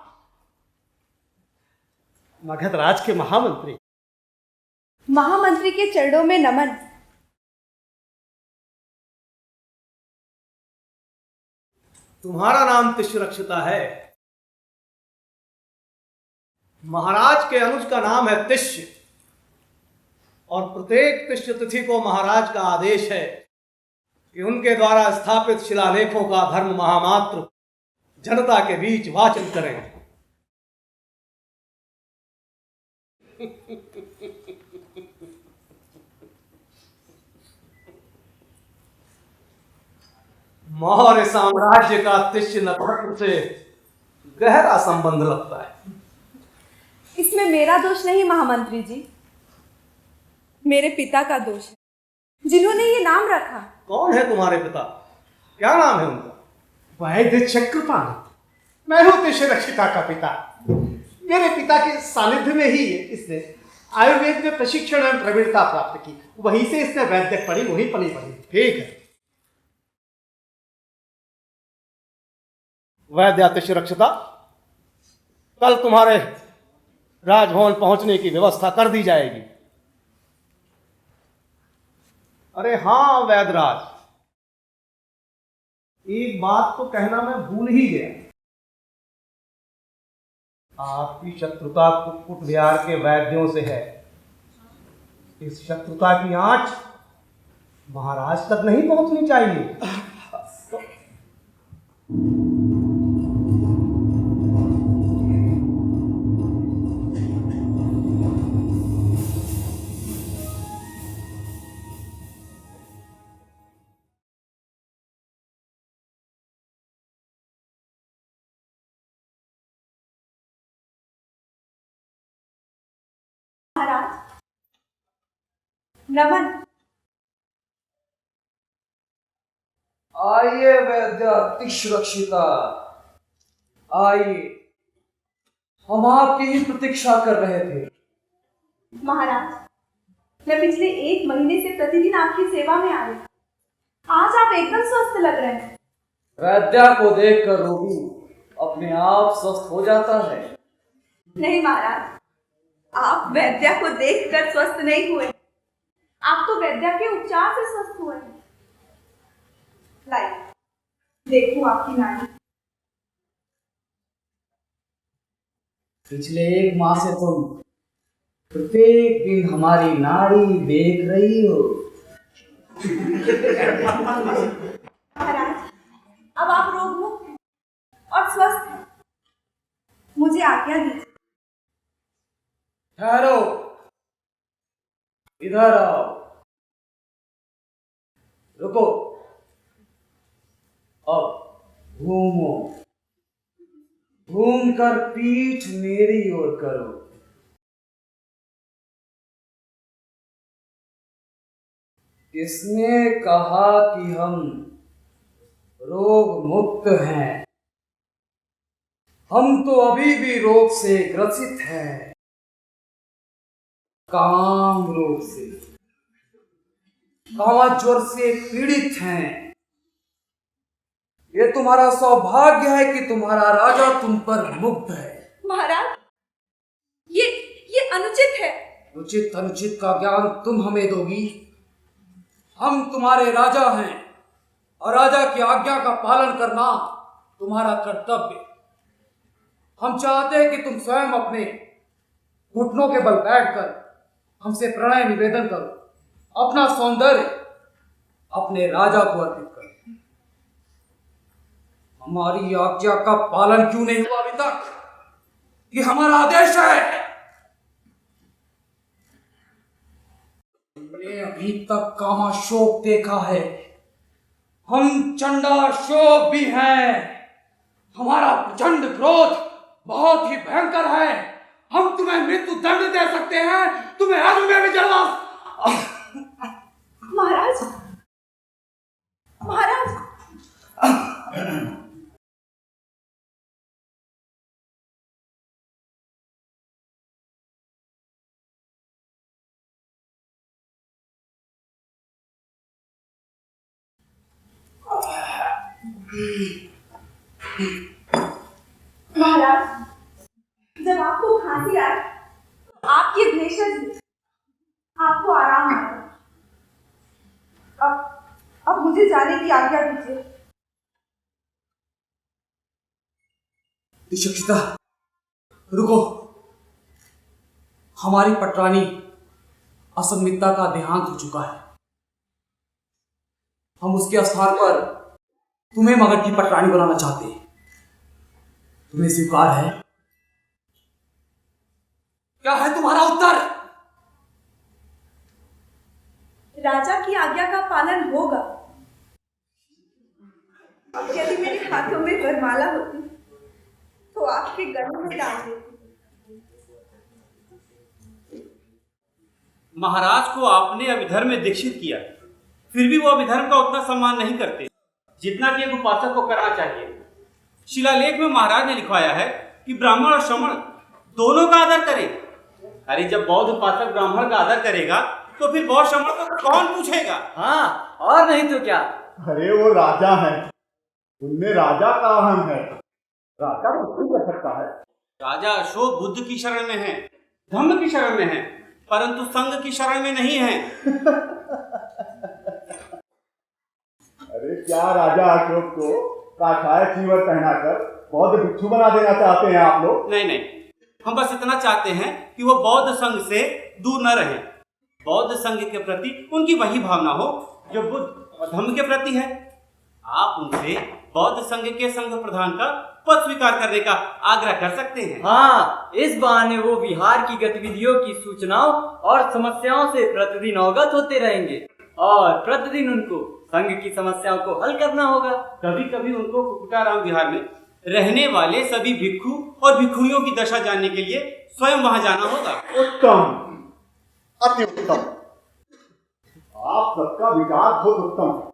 D: मगध राज के महामंत्री।
K: महामंत्री के चरणों में नमन।
D: तुम्हारा नाम तिष्यरक्षिता है। महाराज के अनुज का नाम है तिष्य, और प्रत्येक तिष्य तिथि को महाराज का आदेश है कि उनके द्वारा स्थापित शिलालेखों का धर्म महामात्र जनता के बीच वाचन करें। मौर्य साम्राज्य का तिष्य नक्षत्र से गहरा संबंध लगता है।
K: इसमें मेरा दोष नहीं महामंत्री जी, मेरे पिता का दोष है, जिन्होंने ये नाम रखा।
D: कौन है तुम्हारे पिता? क्या नाम है उनका? वैद्य चक्रपाणि। मैं हूं तिष्यरक्षिता का पिता। मेरे पिता के सानिध्य में ही इसने आयुर्वेद में प्रशिक्षण एवं प्रवीणता प्राप्त की। वहीं से इसने वैद्य पढ़ी, वहीं पढ़ी। ठीक है वैद्य तिष्यरक्षिता, कल तुम्हारे राजभवन पहुंचने की व्यवस्था कर दी जाएगी। अरे हाँ वैदराज, एक बात तो कहना मैं भूल ही गया। आपकी शत्रुता कुक्कुट विहार के वैद्यों से है,
G: इस शत्रुता की आंच महाराज तक नहीं पहुंचनी चाहिए।
K: महाराज नमन।
A: आइए वैद्य सुरक्षिता, आइए, हम आपकी ही प्रतीक्षा कर रहे थे।
K: महाराज, मैं पिछले 1 महीने से प्रतिदिन आपकी सेवा में आ रही। आज आप एकदम स्वस्थ लग रहे हैं।
A: वैद्या को देखकर रोगी अपने आप स्वस्थ हो जाता है।
K: नहीं महाराज, आप वैद्या को देखकर स्वस्थ नहीं हुए, आप तो वैद्या के उपचार से स्वस्थ हुए हैं। लाइए, देखो आपकी नानी।
A: पिछले 1 माह से तुम प्रत्येक दिन हमारी नाड़ी देख रही हो।
K: महाराज, अब आप रोग मुक्त और स्वस्थ हैं। मुझे आज्ञा दीजिए।
A: ठहरो, इधर आओ, रुको, अब घूमो, घूमकर पीठ मेरी ओर करो। किसने कहा कि हम रोग मुक्त हैं? हम तो अभी भी रोग से ग्रसित हैं, काम रोग से, कामाज्वर से पीड़ित हैं। ये तुम्हारा सौभाग्य है कि तुम्हारा राजा तुम पर मुक्त है।
K: महाराज, ये अनुचित है।
A: उचित अनुचित का ज्ञान तुम हमें दोगी? हम तुम्हारे राजा हैं और राजा की आज्ञा का पालन करना तुम्हारा कर्तव्य। हम चाहते हैं कि तुम स्वयं अपने घुटनों के बल बैठकर हमसे प्रणय निवेदन करो, अपना सौंदर्य अपने राजा को अर्पित करो। हमारी आज्ञा का पालन क्यों नहीं हुआ अभी तक? ये हमारा आदेश है। हमने अभी तक कामाशोक देखा है, हम चंडाशोक भी हैं। हमारा प्रचंड क्रोध बहुत ही भयंकर है। हम तुम्हें मृत्यु दंड दे सकते हैं, तुम्हें अग्नि में भी जलवा।
K: महाराज, महाराज, महाराज, जब आपको खांसी आए तो आप ये भेषज आपको आराम आएगा। अब मुझे जाने की आज्ञा दीजिए।
A: शिक्षिता, रुको। हमारी पटरानी असमिता का देहांत हो चुका है। हम उसके स्थान पर तुम्हें मगध की पटरानी बनाना चाहते हैं। तुम्हें स्वीकार है? क्या है तुम्हारा उत्तर?
K: राजा की आज्ञा का पालन होगा। यदि मेरे हाथों में वरमाला होती तो आपके गले में डाल देती।
J: महाराज को आपने अभिधर्म में दीक्षित किया, फिर भी वो अभिधर्म का उतना सम्मान नहीं करते जितना कि एक उपासक को करना चाहिए। शिलालेख में महाराज ने लिखवाया है कि ब्राह्मण और श्रमण दोनों का आदर करे। अरे जब बौद्ध उपासक ब्राह्मण का आदर करेगा तो फिर बौद्ध श्रमण को कौन पूछेगा?
H: हाँ, और नहीं तो क्या।
I: अरे वो राजा है, उनमें राजा का अहम है। राजा तो खुद रह सकता है।
J: राजा अशोक बुद्ध की शरण में है, धम्म की शरण में है, परंतु संघ की शरण में नहीं है।
I: अरे क्या राजा अशोक को काठाय चीवर पहनाकर बौद्ध भिक्षु बना देना चाहते हैं आप लोग?
J: नहीं नहीं, हम बस इतना चाहते हैं कि वो बौद्ध संघ से दूर न रहे। बौद्ध संघ के प्रति उनकी वही भावना हो जो बुद्ध और धम्म के प्रति है। आप उनसे बौद्ध संघ के संघ प्रधान का पद स्वीकार करने का आग्रह कर सकते हैं।
F: हाँ, इस बहाने वो बिहार की गतिविधियों की सूचनाओं और समस्याओं से प्रतिदिन अवगत होते रहेंगे और प्रतिदिन उनको संघ की समस्याओं को हल करना होगा।
J: कभी कभी उनको कुकुटाराम विहार में रहने वाले सभी भिक्षु और भिक्षुणियों की दशा जानने के लिए स्वयं वहां जाना होगा।
I: उत्तम, अति उत्तम। आप सबका विचार बहुत उत्तम है।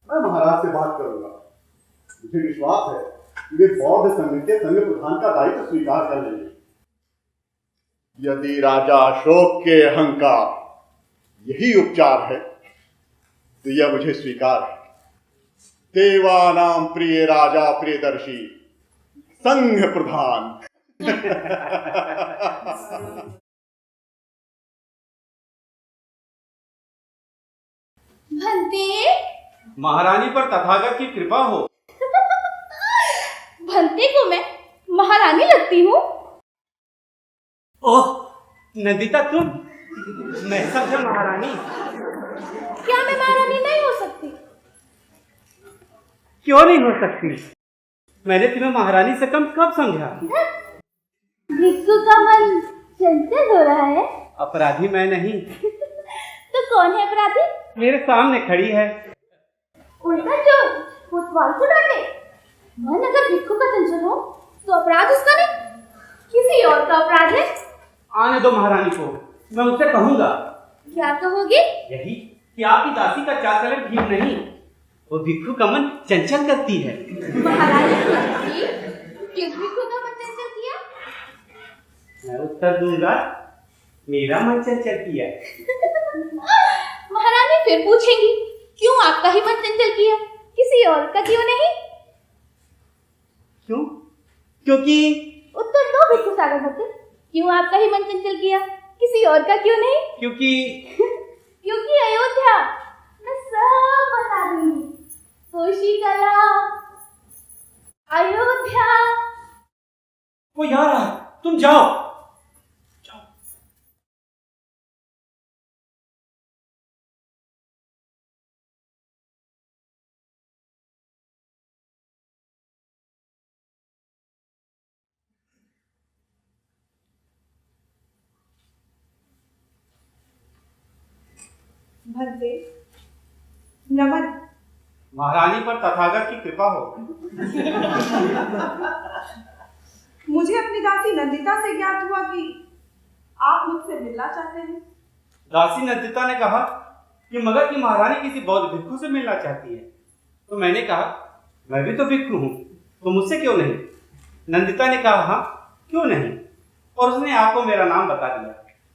I: मैं महाराज से बात करूंगा। मुझे विश्वास है कि वे बौद्ध संघ के संघ प्रधान का दायित्व स्वीकार कर लेंगे। यदि राजा अशोक के अहंकार यही उपचार है तो यह मुझे स्वीकार है। देवानाम प्रिय राजा प्रियदर्शी संघ प्रधान।
E: भंते,
J: महारानी पर तथागत की कृपा हो।
E: भंते को मैं महारानी लगती हूँ?
J: ओह नंदिता, तुम? मैं समझा महारानी।
E: क्या मैं महारानी नहीं हो सकती?
J: क्यों नहीं हो सकती? मैंने तुम्हें महारानी से कम कब समझा?
E: भिक्षु का मन चंचल हो रहा है।
J: अपराधी मैं नहीं।
E: तो कौन है अपराधी?
J: मेरे सामने खड़ी है।
E: उल्टा जो कोतवाल को डांटे। मन अगर भिक्षु का चंचल हो तो अपराध उसका नहीं, किसी और का अपराध है।
J: आने दो महारानी को, मैं उनसे कहूंगा।
E: क्या कहोगे?
J: यही कि आपकी दासी का चाल चलन ठीक नहीं, वो भिक्षु का मन चंचल करती है।
E: महारानी किस भिक्षु का मन चंचल किया?
J: मैं उत्तर दूंगा, मेरा मन चंचल किया।
E: महारानी फिर पूछेंगी, क्यों आपका ही मन चंचल किया, किसी और का क्यों नहीं?
J: क्यों? क्योंकि
E: उत्तर दो भिक्षु सागर भक्त, क्यों आपका ही मन चंचल किया, किसी और का क्यों नहीं? क्योंकि अयोध्या, मैं सब बता दूंगी। कोशिकला, अयोध्या।
J: वो यहाँ रहा, तुम जाओ।
K: भंते, नमन।
J: महारानी पर तथागत की कृपा हो।
K: मुझे अपनी दासी नंदिता से ज्ञात हुआ कि आप मुझसे मिलना चाहते हैं।
J: दासी नंदिता ने कहा कि मगध की महारानी किसी बौद्ध भिक्षु से मिलना चाहती है, तो मैंने कहा मैं भी तो भिक्षु हूँ, तो मुझसे क्यों नहीं? नंदिता ने कहा हाँ क्यों नहीं, और उसने आपको मेरा नाम बता दिया,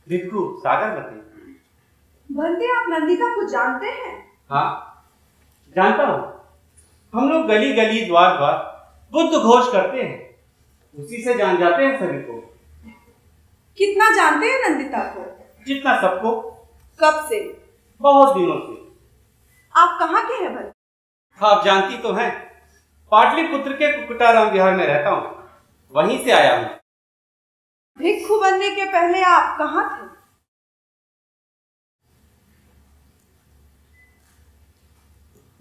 J: भिक्षु सागर बते।
K: भंते, आप नंदिता को जानते हैं?
J: हाँ जानता हूँ। हम लोग गली गली द्वार द्वार बुद्ध घोष करते हैं, उसी से जान जाते हैं सभी को।
K: कितना जानते हैं नंदिता को?
J: जितना सबको।
K: कब से?
J: बहुत दिनों से।
K: आप कहाँ के हैं भंते?
J: आप जानती तो हैं, पाटलिपुत्र के कुकुटाराम विहार में रहता हूँ, वहीं से आया हूँ।
K: भिक्षु बनने के पहले आप कहाँ थे?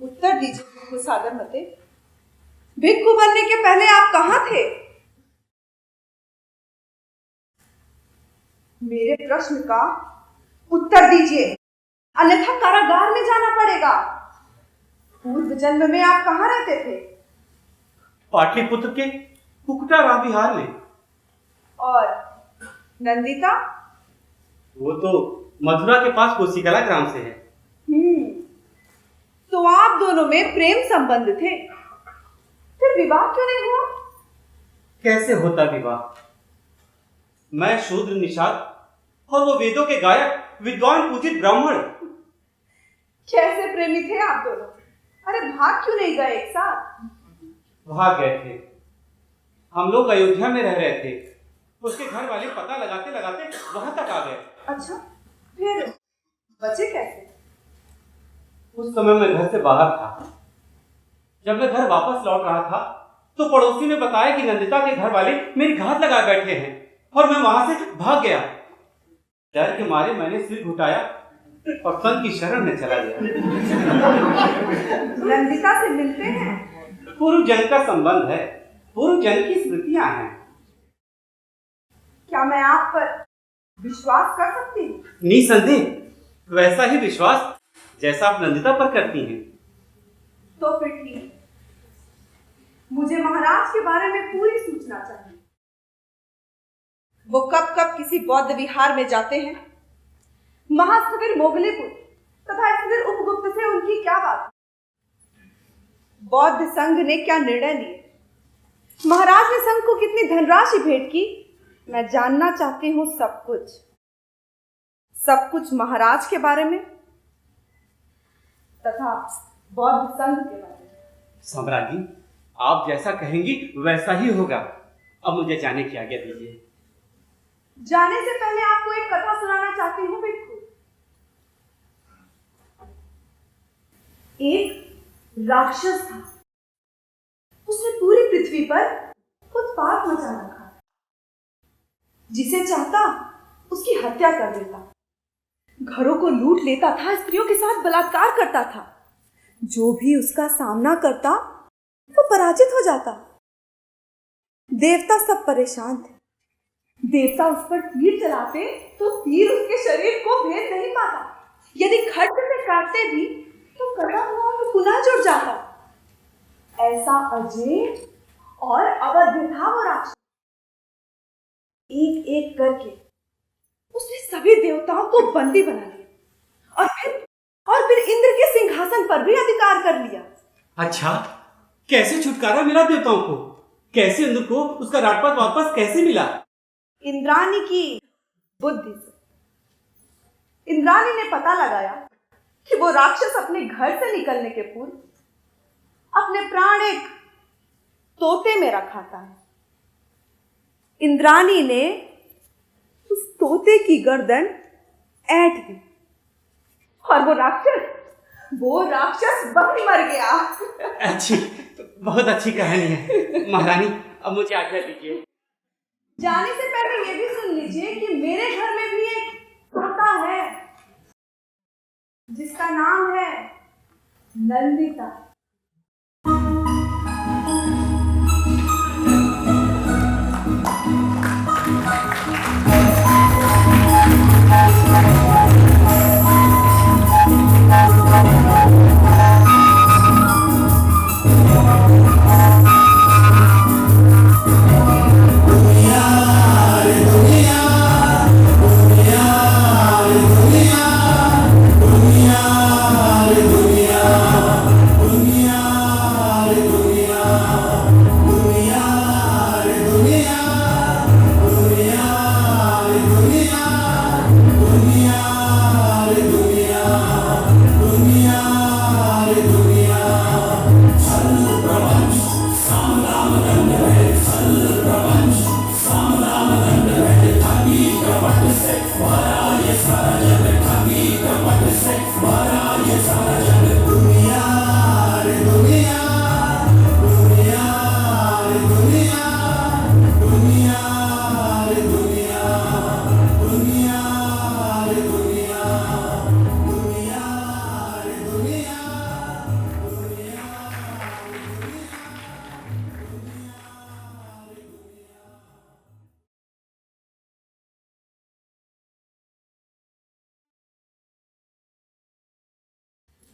K: उत्तर दीजिए भिक्षु सागर मते। भिक्षु बनने के पहले आप कहाँ थे? मेरे प्रश्न का उत्तर दीजिए, अन्यथा कारागार में जाना पड़ेगा। पूर्व जन्म में आप कहाँ रहते थे?
J: पाटलिपुत्र के कुकुटाराम विहार में।
K: और नंदिता?
J: वो तो मथुरा के पास कोशिकला ग्राम से है।
K: तो आप दोनों में प्रेम संबंध थे, फिर विवाह क्यों नहीं हुआ?
J: कैसे होता विवाह? मैं शूद्र निषाद और वो वेदों के गायक विद्वान पूजित ब्राह्मण।
K: कैसे प्रेमी थे आप दोनों? अरे भाग क्यों नहीं गए एक साथ?
J: भाग गए थे। हम लोग अयोध्या में रह रहे थे, उसके घर वाले पता लगाते लगाते वहां तक आ गए।
K: अच्छा, फिर बचे कैसे?
J: उस समय मैं घर से बाहर था। जब मैं घर वापस लौट रहा था तो पड़ोसी ने बताया कि नंदिता के घर वाले मेरी घात लगा बैठे हैं और मैं वहां से भाग गया। डर के मारे मैंने सिर घुटाया और संत की शरण में चला गया।
K: नंदिता से मिलते हैं?
J: पूर्व जन्म का संबंध है, पूर्व जन्म की स्मृतियां हैं।
K: क्या मैं आप पर विश्वास कर सकती हूँ?
J: निसंदेह वैसा ही विश्वास जैसा आप नंदिता पर करती हैं।
K: तो फिर ठीक, मुझे महाराज के बारे में पूरी सूचना चाहिए। वो कब कब किसी बौद्ध विहार में जाते हैं? महास्थविर मोगलीपुर तथा स्थविर उपगुप्त से उनकी क्या बात? बौद्ध संघ ने क्या निर्णय लिए? महाराज ने संघ को कितनी धनराशि भेंट की? मैं जानना चाहती हूँ सब कुछ, सब कुछ महाराज के बारे में तथा बौद्ध संघ के बारे में।
J: सम्राट जी, आप जैसा कहेंगी वैसा ही होगा। अब मुझे जाने की आज्ञा दीजिए।
K: जाने से पहले आपको एक कथा सुनाना चाहती हूँ भिक्षु। एक राक्षस था, उसने पूरी पृथ्वी पर उत्पात मचा रखा। जिसे चाहता उसकी हत्या कर देता, घरों को लूट लेता था, स्त्रियों के साथ बलात्कार करता था। जो भी उसका सामना करता वो पराजित हो जाता। देवता सब परेशान थे। देवता उस पर तीर चलाते तो तीर उसके शरीर को भेद नहीं पाता। यदि खड्ग से काटते भी तो कटा हुआ तो पुनः जुड़ जाता। ऐसा अजय और अवध्य था वो राक्षस। एक एक करके उसने सभी देवताओं को बंदी बना लिया और फिर इंद्र के सिंहासन पर भी अधिकार कर लिया।
J: अच्छा, कैसे छुटकारा मिला देवताओं को? कैसे इंद्र को उसका राजपाट वापस कैसे मिला?
K: इंद्राणी की बुद्धि से। इंद्राणी ने पता लगाया कि वो राक्षस अपने घर से निकलने के पूर्व अपने प्राण एक तोते में रखाता है। इंद्राणी ने उस तोते की गर्दन ऐंठ दी और वो राक्षस वहीं मर गया।
J: अच्छी, बहुत अच्छी कहानी है। महारानी, अब मुझे आज्ञा दीजिए।
K: जाने से पहले ये भी सुन लीजिए कि मेरे घर में भी एक तोता है जिसका नाम है नंदिता।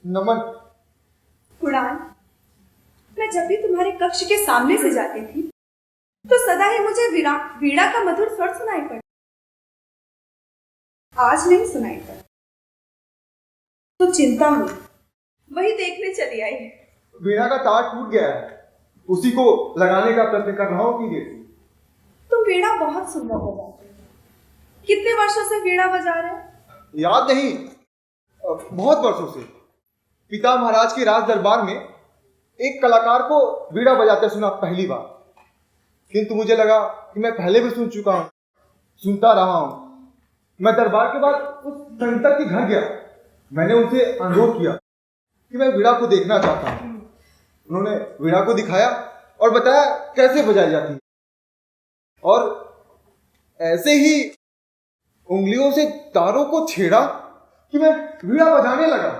C: नमन।
K: उड़ान, मैं जब भी तुम्हारे कक्ष के सामने से जाती थी तो सदा ही मुझे वीणा का मधुर स्वर सुनाई पड़ा। आज नहीं सुनाई पड़ा तो चिंता हुई, वही देखने चली आई।
C: वीणा का तार टूट गया है, उसी को लगाने का प्रयत्न कर रहा हूँ। की देखी,
K: तुम वीणा बहुत सुंदर बजाते हो। कितने वर्षों से वीणा बजा रहे हो?
C: याद नहीं, बहुत वर्षों से। पिता महाराज के राज दरबार में एक कलाकार को वीणा बजाते सुना पहली बार, किंतु मुझे लगा कि मैं पहले भी सुन चुका हूँ, सुनता रहा हूँ। मैं दरबार के बाद उस संगीतज्ञ के घर गया। मैंने उनसे अनुरोध किया कि मैं वीणा को देखना चाहता हूँ। उन्होंने वीणा को दिखाया और बताया कैसे बजाई जाती है, और ऐसे ही उंगलियों से तारों को छेड़ा कि मैं वीणा बजाने लगा।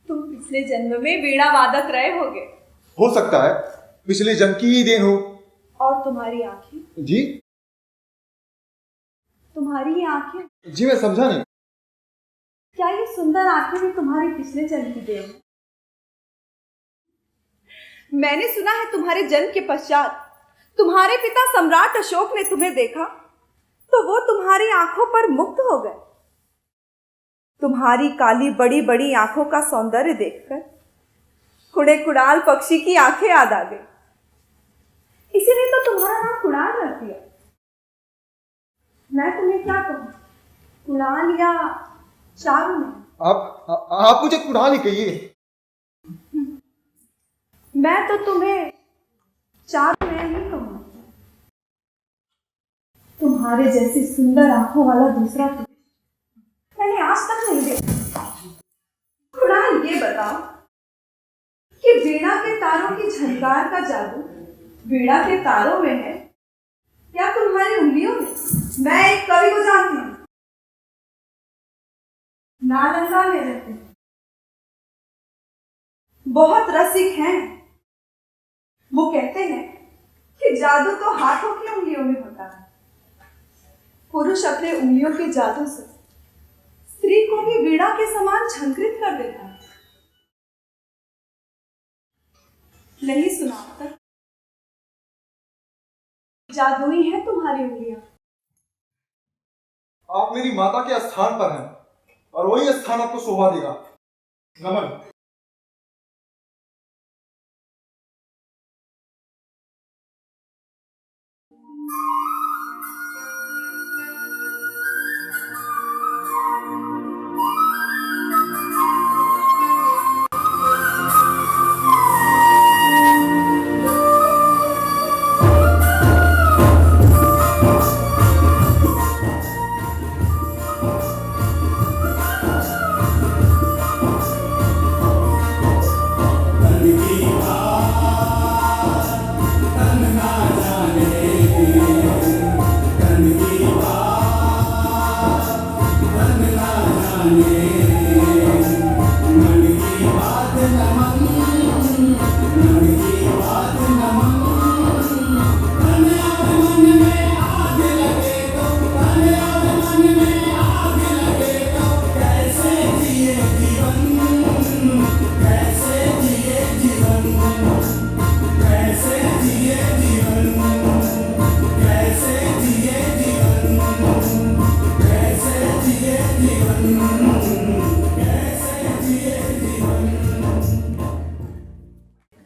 K: तुम पिछले जन्म में वीणा वादक रहे होगे।
C: हो सकता है पिछले जन्म की ही देन हो।
K: और तुम्हारी आंखें?
C: जी?
K: तुम्हारी ये आंखें?
C: जी मैं समझा नहीं।
K: क्या ये सुंदर आंखें भी तुम्हारी पिछले जन्म की देन है? मैंने सुना है तुम्हारे जन्म के पश्चात तुम्हारे पिता सम्राट अशोक ने तुम्हें देखा तो वो तुम्हारी आंखों पर मुग्ध हो गए। तुम्हारी काली बड़ी बड़ी आंखों का सौंदर्य देखकर कुड़े कुड़ाल पक्षी की आंखें याद आ गई। इसीलिए तो तुम्हारा नाम कुड़ाल रख दिया। मैं तुम्हें क्या कहूँ, कुड़ाल या चारू?
C: आप मुझे कुड़ाल ही कहिए।
K: मैं तो तुम्हें चारू मैं ही कहूँ। तुम्हारे जैसी सुंदर आंखों वाला दूसरा तो मैंने आज तक नहीं देखा। कुड़ाल ये बताओ कि वीणा के तारों की झनकार का जादू वीणा के तारों में है या तुम्हारी उंगलियों में? मैं एक कवि को जानती हूँ, नालंदा में रहते हैं, बहुत रसिक हैं। वो कहते हैं कि जादू तो हाथों की उंगलियों में होता है। पुरुष अपने उंगलियों के जादू से स्त्री को भी वीणा के समान झंकृत कर देता है। नहीं सुना तक? जादुई है तुम्हारी उंगलियां।
C: आप मेरी माता के स्थान पर हैं और वही स्थान आपको शोभा देगा। नमन।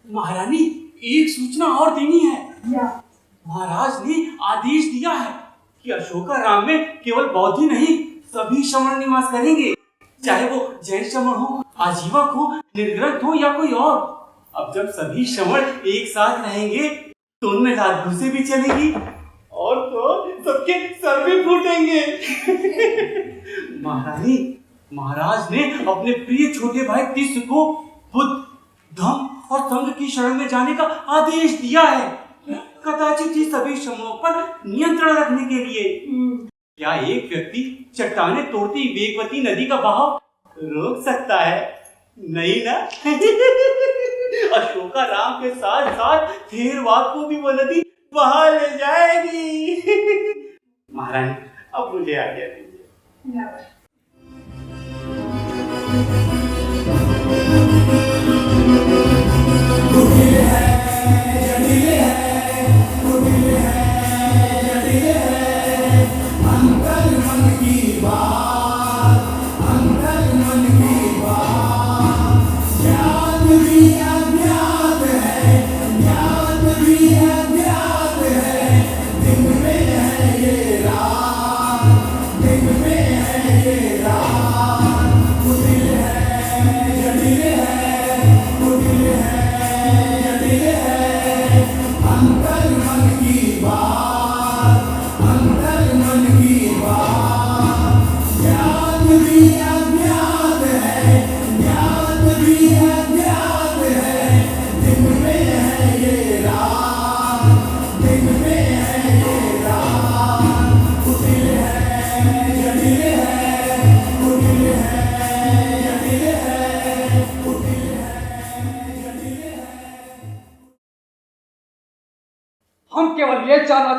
J: महारानी, एक सूचना और देनी है।
K: क्या?
J: महाराज ने आदेश दिया है कि अशोकाराम में केवल बौद्ध ही नहीं सभी श्रमण निवास करेंगे, चाहे वो जैन श्रमण हो, आजीवक हो, निर्ग्रंथ हो या कोई और। अब जब सभी श्रमण एक साथ रहेंगे तो उनमें राजभूषे भी चलेगी और तो सबके सर भी फूटेंगे। महारानी, महाराज ने अपने प्रिय छोटे भाई तिस्स को बुद्ध, धम्म और संघ की शरण में जाने का आदेश दिया है, कदाचित ही सभी श्रमणों पर नियंत्रण रखने के लिए। क्या एक व्यक्ति चट्टाने तोड़ती वेगवती नदी का बहाव रोक सकता है? नहीं ना? अशोकाराम के साथ साथ थेरवाद को भी वो नदी बहा ले जाएगी। महारानी, अब मुझे आज्ञा दीजिए।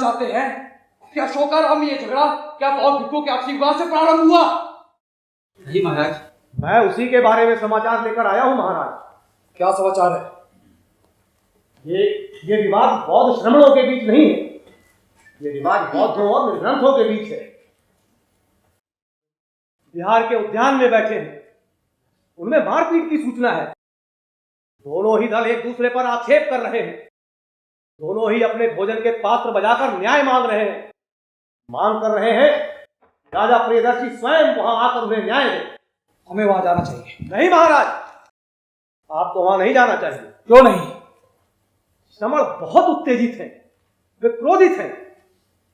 A: चाहते हैं कि अशोकाराम में ये झगड़ा क्या तो भिक्खु के आपसी विवाद से प्रारंभ हुआ?
J: नहीं महाराज।
G: मैं उसी के बारे में समाचार लेकर आया हूँ महाराज।
A: क्या समाचार है?
G: ये विवाद बौद्ध श्रमणों के बीच नहीं है, ये विवाद बौद्धों और निर्ग्रंथों के बीच है। बिहार के उद्यान में बैठे हैं, उनमें मारपीट की सूचना है। दोनों ही दल एक दूसरे पर आक्षेप कर रहे हैं। दोनों ही अपने भोजन के पात्र बजाकर न्याय मांग रहे हैं। मांग कर रहे हैं राजा प्रियदर्शी स्वयं वहां आकर उन्हें न्याय दे।
A: हमें वहां जाना चाहिए।
G: नहीं महाराज, आपको वहां नहीं जाना चाहिए।
A: क्यों नहीं?
G: श्रमण बहुत उत्तेजित हैं, वे क्रोधित हैं,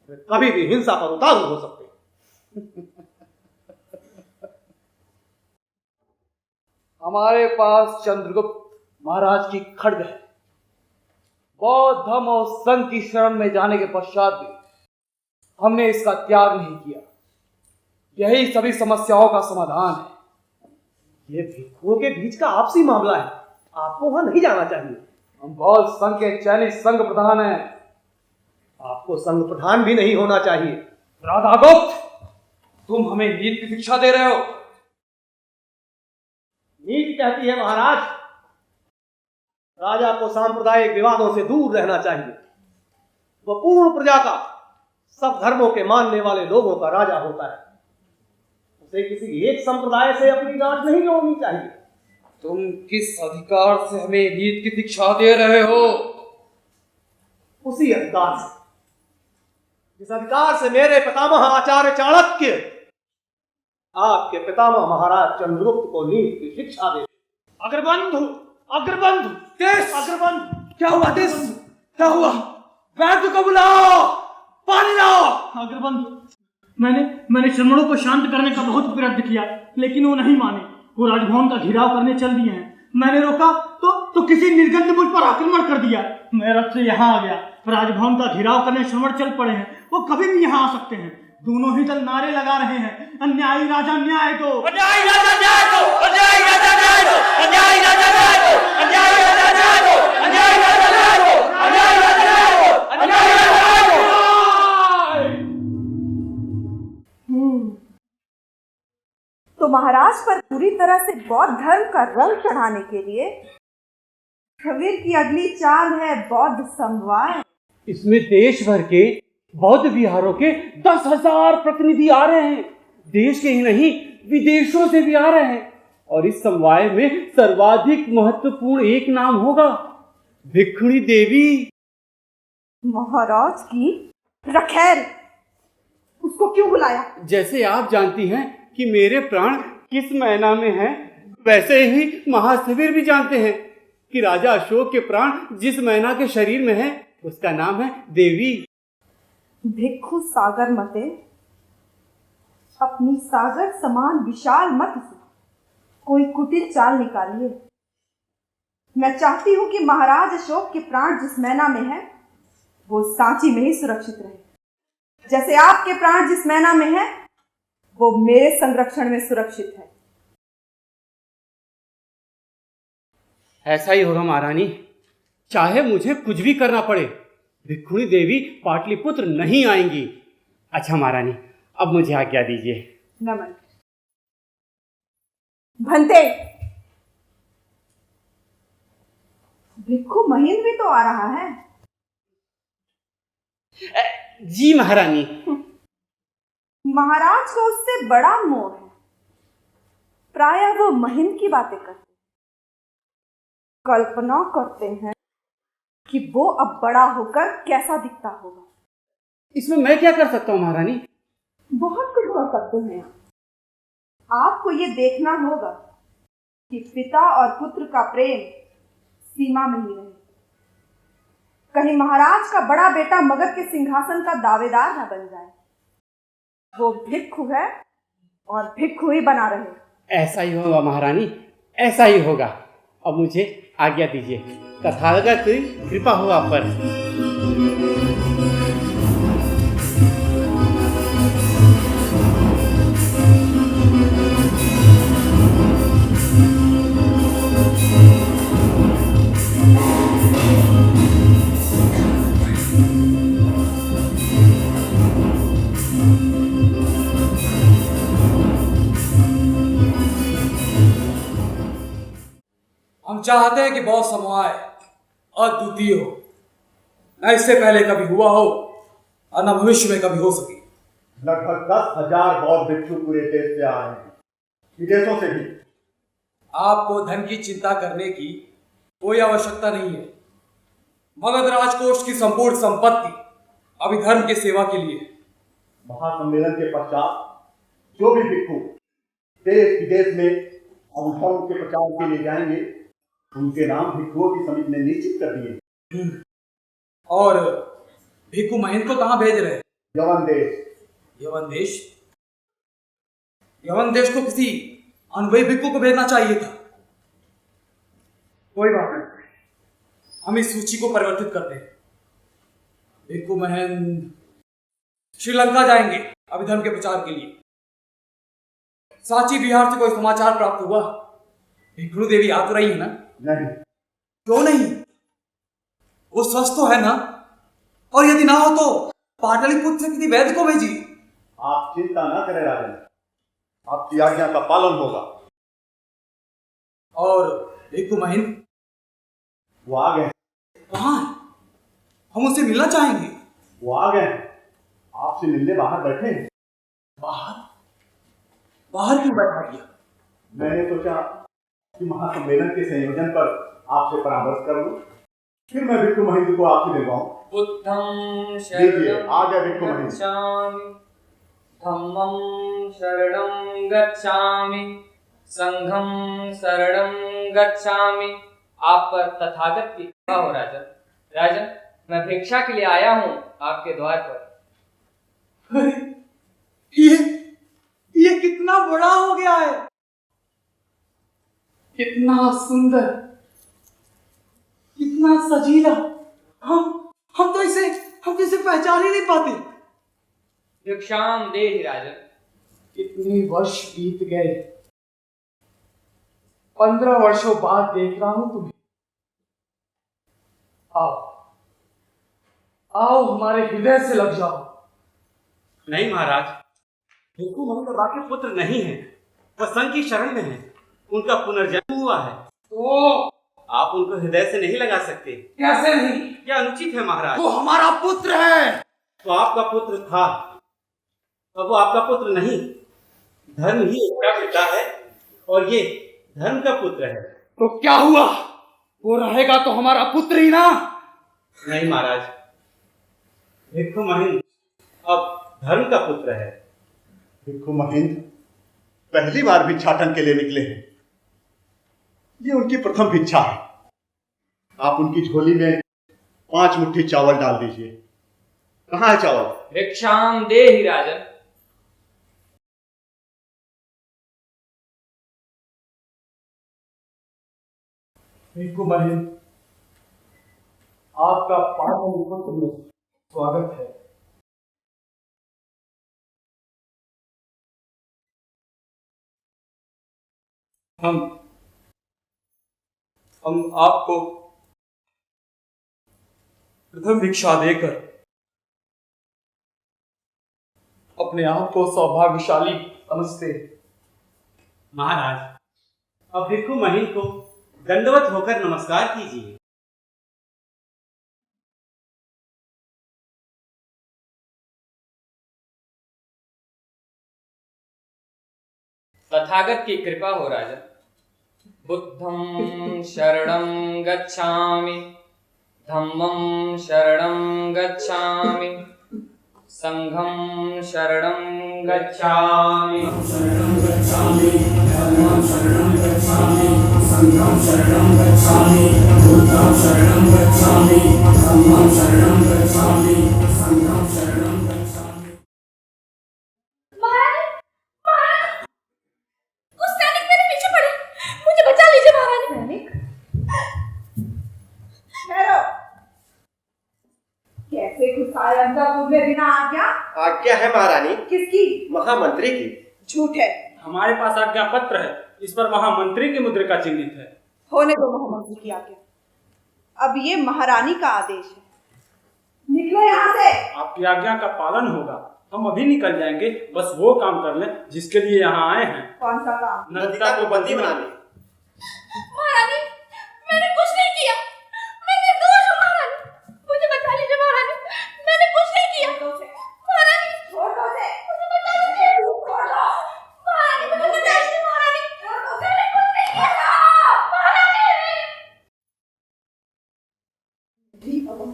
G: वे कभी भी हिंसा पर उतारू हो सकते हैं।
A: हमारे पास चंद्रगुप्त महाराज की खड्ग है। बौद्ध धर्म और संघ की शरण में जाने के पश्चात भी हमने इसका त्याग नहीं किया। यही सभी समस्याओं का समाधान है।
G: ये भिक्खुओं के बीच का आपसी मामला है, आपको वहां नहीं जाना चाहिए।
A: हम बौद्ध संघ के चयनित संघ प्रधान हैं।
G: आपको संघ प्रधान भी नहीं होना चाहिए।
A: राधागुप्त, तुम हमें नीति की शिक्षा दे रहे हो।
G: नीति कहती है महाराज, राजा को सांप्रदायिक विवादों से दूर रहना चाहिए। वह पूर्ण प्रजा का, सब धर्मों के मानने वाले लोगों का राजा होता है। उसे किसी एक संप्रदाय से अपनी गांठ नहीं जोड़नी चाहिए।
A: तुम किस अधिकार से हमें नीति की शिक्षा दे रहे हो?
G: उसी अधिकार से जिस अधिकार से मेरे पितामह आचार्य चाणक्य आपके पितामह महाराज चंद्रगुप्त को नीति की शिक्षा दे।
D: अग्रबंधु, अग्रबंधु,
A: देश
D: अग्रबंधु,
A: क्या हुआ? देश क्या हुआ? वैद्य को बुलाओ, पानी लाओ।
D: अग्रबंधु, मैंने श्रमणों को शांत करने का बहुत प्रयत्न किया, लेकिन वो नहीं माने। वो राजभवन का घेराव करने चल दिए हैं। मैंने रोका तो किसी निर्गत ने मुझ पर आक्रमण कर दिया। मैं रथ से यहाँ आ गया। राजभवन का घेराव करने श्रमण चल पड़े हैं। वो कभी भी यहाँ आ सकते हैं। दोनों ही दल नारे लगा रहे हैं, अन्यायी राजा न्याय दो,
F: अन्यायी राजा न्याय दो, अन्यायी राजा न्याय दो, अन्यायी राजा न्याय दो, अन्यायी राजा न्याय दो, अन्यायी राजा न्याय दो, अन्यायी राजा न्याय दो, अन्यायी राजा न्याय दो।
K: तो महाराज पर पूरी तरह से बौद्ध धर्म का रंग चढ़ाने के लिए खबीर की अगली चाल है बौद्ध समवाय।
J: इसमें देश भर के बौद्ध विहारों के 10,000 प्रतिनिधि आ रहे हैं। देश के ही नहीं, विदेशों से भी आ रहे हैं। और इस समवाय में सर्वाधिक महत्वपूर्ण एक नाम होगा, भिक्षुणी देवी।
K: महाराज की रखैर, उसको क्यों बुलाया?
J: जैसे आप जानती हैं कि मेरे प्राण किस महीना में हैं, वैसे ही महासवीर भी जानते हैं कि राजा अशोक के प्राण जिस महीना के शरीर में है उसका नाम है देवी।
K: भिक्षु सागर मते, अपनी सागर समान विशाल मत से कोई कुटिल चाल निकालिए। मैं चाहती हूं कि महाराज अशोक के प्राण जिस मैना में है वो सांची में ही सुरक्षित रहे, जैसे आपके प्राण जिस मैना में है वो मेरे संरक्षण में सुरक्षित है।
J: ऐसा ही होगा महारानी, चाहे मुझे कुछ भी करना पड़े। भिक्षुणी देवी पाटलिपुत्र नहीं आएंगी। अच्छा महारानी, अब मुझे आज्ञा दीजिए।
K: नमन। भंते, भिक्षु महेंद्र भी तो आ रहा है।
J: जी महारानी।
K: महाराज को उससे बड़ा मोह है। प्रायः वो महेंद्र की बातें करते, कल्पना करते हैं कि वो अब बड़ा होकर कैसा दिखता होगा।
J: इसमें मैं क्या कर सकता हूँ महारानी?
K: बहुत कुछ कर सकते हैं। आपको ये देखना होगा कि पिता और पुत्र का प्रेम सीमा में ही रहे। कहीं महाराज का बड़ा बेटा मगध के सिंहासन का दावेदार न बन जाए। वो भिक्षु है और भिक्षु ही बना रहे।
J: ऐसा ही होगा महारानी, ऐसा ही होगा। अब मुझे आज्ञा दीजिए। तथागत कृपा हो आप पर।
A: चाहते हैं कि बौद्ध समुदाय अद्वितीय हो, न इससे पहले कभी हुआ हो और न भविष्य में कभी हो सके।
I: लगभग 10,000 बौद्ध भिक्षु पूरे देश से आ रहे हैं, विदेशों से भी।
A: आपको धन की चिंता करने की कोई आवश्यकता नहीं है। मगध राजकोष की संपूर्ण संपत्ति अभी धर्म की सेवा के लिए है।
I: महासम्मेलन के पश्चात जो भी भिक्षु देश विदेश में अभिधर्म के प्रचार के लिए जाएंगे, उनके नाम भिक्षुओं की समिति ने निश्चित कर दिए।
A: और भिक्षु महेंद्र को कहाँ भेज रहे हैं?
I: यवन देश।
A: यवन देश? यवन देश को किसी अनुभवी भिक्षु को भेजना चाहिए था। कोई बात नहीं, हम इस सूची को परिवर्तित करते हैं। भिक्षु महेंद्र श्रीलंका जाएंगे अभिधर्म के प्रचार के लिए। सांची बिहार से कोई समाचार प्राप्त हुआ? भिक्षु देवी आ तो रही है ना?
I: नहीं।
A: क्यों नहीं? वो स्वस्थ तो है ना? और यदि ना हो तो पाटलिपुत्र से किसी वैद्य को भेजी।
I: आप चिंता न करें राजन, आपकी आज्ञा का पालन होगा।
A: और भिक्षु महेंद्र?
I: वो आ गए।
A: कहाँ? हम उससे मिलना चाहेंगे।
I: वो आ गए, आपसे मिलने बाहर बैठे हैं।
A: बाहर? बाहर क्यों बैठा दिया?
I: मैंने सोचा कि महासम्मेलन के संयोजन पर आपसे परामर्श कर लूं, फिर मैं भिक्षु महेंद्र को आपसे दिलवाऊं।
F: बुद्धं
I: लीजिए, आ गया भिक्षु महेंद्र।
F: गच्छामि, धम्मं शरणं गच्छामि, संघं शरणं गच्छामि। आप पर तथागत की कृपा हो राजन। राजन, मैं भिक्षा के लिए आया हूँ आपके द्वार पर।
A: ये कितना बड़ा हो गया है, कितना सुंदर, कितना सजीला। हम तो इसे पहचान ही नहीं पाते।
F: भिक्षाम देहि राजन।
A: कितने वर्ष बीत गए, 15 वर्षों बाद देख रहा हूं तुम्हें। आओ आओ, हमारे हृदय से लग जाओ।
J: नहीं महाराज, भिक्षु महेंद्र के पुत्र नहीं है, वह संघ की शरण में है। उनका पुनर्जन्म हुआ है,
A: तो
J: आप उनको हृदय से नहीं लगा सकते।
A: कैसे नहीं?
J: क्या अनुचित है महाराज?
A: वो हमारा पुत्र है।
J: तो आपका पुत्र था, अब वो आपका पुत्र नहीं। धर्म ही उसका पिता है और ये धर्म का पुत्र है।
A: तो क्या हुआ? वो रहेगा तो हमारा पुत्र ही ना।
J: नहीं महाराज, भिक्षु महेंद्र अब धर्म का पुत्र है।
I: भिक्षु महेंद्र पहली बार भिक्षाटन के लिए निकले हैं। ये उनकी प्रथम भिक्षा है। आप उनकी झोली में 5 मुट्ठी चावल डाल दीजिए। कहाँ है चावल?
F: भिक्षाम देहि राजन।
A: भिक्षु महेंद्र, आपका पाटलिपुत्र में स्वागत है। हम आपको प्रथम भिक्षा देकर अपने आप को सौभाग्यशाली समझते।
J: महाराज, अब भिक्षु महेंद्र को दंडवत होकर नमस्कार कीजिए।
F: तथागत की कृपा हो राजन। बुद्धं शरणं गच्छामि, धम्मं शरणं गच्छामि, संघं शरणं गच्छामि।
K: कैसे घुसाए अंतपुर में बिना आज्ञा?
L: आज्ञा है महारानी।
K: किसकी?
L: महामंत्री की।
K: झूठ है।
J: हमारे पास आज्ञा पत्र है, इस पर महामंत्री की मुद्रिका चिन्हित है।
K: होने दो महामंत्री की आज्ञा। अब ये महारानी का आदेश है। निकलो यहाँ से।
J: आपकी आज्ञा का पालन होगा। हम अभी निकल जाएंगे, बस वो काम कर लें जिसके लिए यहाँ आए हैं।
K: कौन सा काम?
L: नंदिता को बंदी बनाने।
E: महारानी, किया, मैं निर्दोष हूँ महारानी, मुझे बचा लीजिए महारानी, मैंने कुछ नहीं किया महारानी,
K: छोड़ दो उसे।
E: मुझे बचा लीजिए
K: छोड़ दो।
E: महारानी, मुझे बचा लीजिए महारानी,
K: छोड़ दो उसे। मैंने कुछ नहीं किया।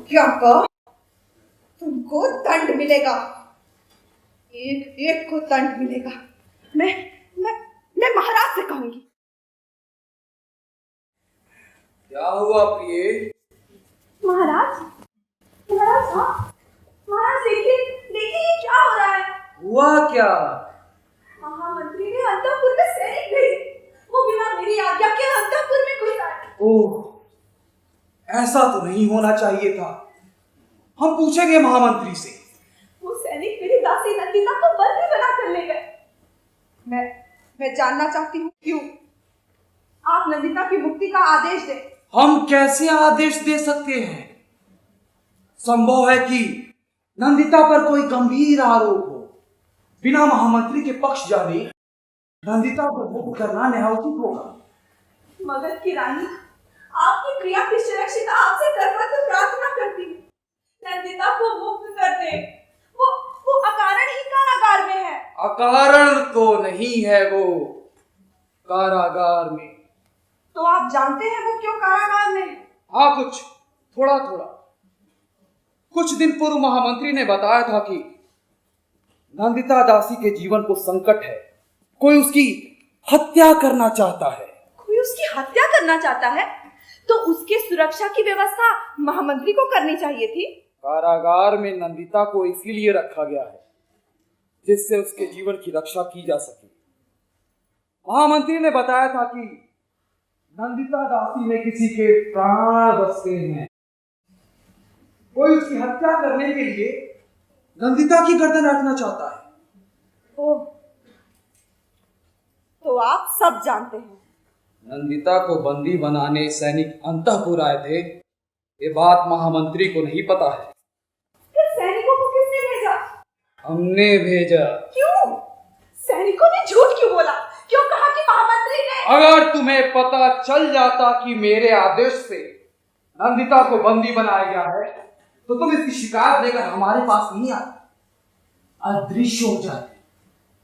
K: क्या कहा? तुमको दंड मिलेगा, एक एक को दंड मिलेगा। मैं महाराज से कहूंगी।
A: क्या हुआ प्रिय?
K: महाराज, महाराज, हाँ महाराज, देखिए देखिए ये क्या हो रहा है।
A: हुआ क्या?
K: महामंत्री ने अंतःपुर में सैनिक भेजे, वो बिना मेरी आज्ञा के अंतःपुर में घुस आए।
D: ओह, ऐसा तो नहीं होना चाहिए था। हम पूछेंगे महामंत्री से।
K: वो सैनिक मेरी दासी नंदिता को बंदी बनाकर ले गए। मैं जानना चाहती हूँ क्यों। आप नंदिता की मुक्ति का आदेश दें।
D: हम कैसे आदेश दे सकते हैं? संभव है कि नंदिता पर कोई गंभीर आरोप हो। बिना महामंत्री के पक्ष जाने नंदिता को मुक्त करना न्यायोचित होगा।
K: मगध की रानी, आपकी प्रिया की सुरक्षिता आपसे करपत्र प्रार्थना करती है। नंदिता को मुक्त कर दे। वो अकारण ही कारागार में है।
A: अकारण तो नहीं है वो कारागार में।
K: तो आप जानते हैं वो क्यों कारागार में है?
A: हाँ, कुछ थोड़ा थोड़ा। कुछ दिन पूर्व महामंत्री ने बताया था कि नंदिता दासी के जीवन को संकट है, कोई उसकी हत्या करना चाहता है।
K: कोई उसकी हत्या करना चाहता है तो उसकी सुरक्षा की व्यवस्था महामंत्री को करनी चाहिए थी।
A: कारागार में नंदिता को इसीलिए रखा गया है जिससे उसके जीवन की रक्षा की जा सके। महामंत्री ने बताया था कि नंदिता दासी में किसी के प्राण बसते हैं। कोई उसकी हत्या करने के लिए
D: नंदिता की गर्दन रखना चाहता है।
K: ओह, तो आप सब जानते हैं।
A: नंदिता को बंदी बनाने सैनिक अंतःपुर आए थे, ये बात महामंत्री को नहीं पता है।
K: फिर सैनिकों को किसने भेजा?
A: हमने भेजा।
K: क्यों? सैनिकों ने झूठ क्यों बोला? क्यों कहा कि महामंत्री ने?
A: अगर तुम्हें पता चल जाता कि मेरे आदेश से नंदिता को बंदी बनाया गया है तो तुम इसकी शिकायत लेकर हमारे पास नहीं आते, अदृश्य हो जाते,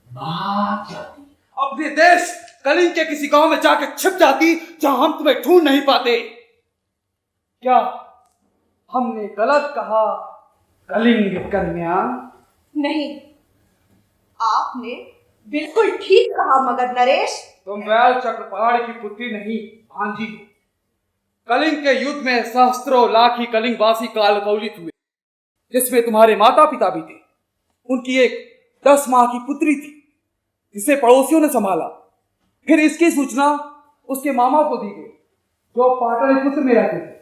A: भाग जाती, अपने देश कलिंग के किसी गांव में जाकर छिप जाती जहां हम तुम्हें ढूंढ नहीं पाते। क्या हमने गलत कहा कलिंग कन्या?
K: नहीं, आपने बिल्कुल ठीक कहा मगध नरेश।
A: तुम बैल चक्रपाण की पुत्री नहीं, भांजी हो। कलिंग के युद्ध में सहस्त्रों लाखी कलिंगवासी कालकौलित हुए, जिसमें तुम्हारे माता पिता भी थे। उनकी एक 10 माह की पुत्री थी जिसे पड़ोसियों ने संभाला। फिर इसकी सूचना उसके मामा को दी गई जो पाटलिपुत्र में रहते थे।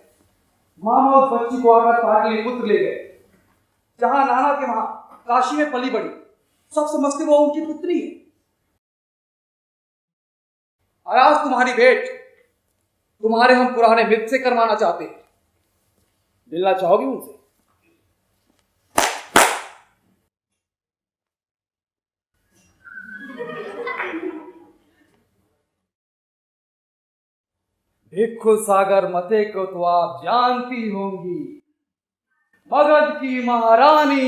A: मामा उस बच्ची को आकर पाटलिपुत्र ले गए जहां नाना के वहां काशी में पली बड़ी। सब समझते वो उनकी पुत्री है। और आज तुम्हारी भेंट तुम्हारे हम पुराने मित्र से करवाना चाहते हैं। मिलना चाहोगे उनसे? भिक्षु सागर मते को तो आप जानती होंगी, मगध की महारानी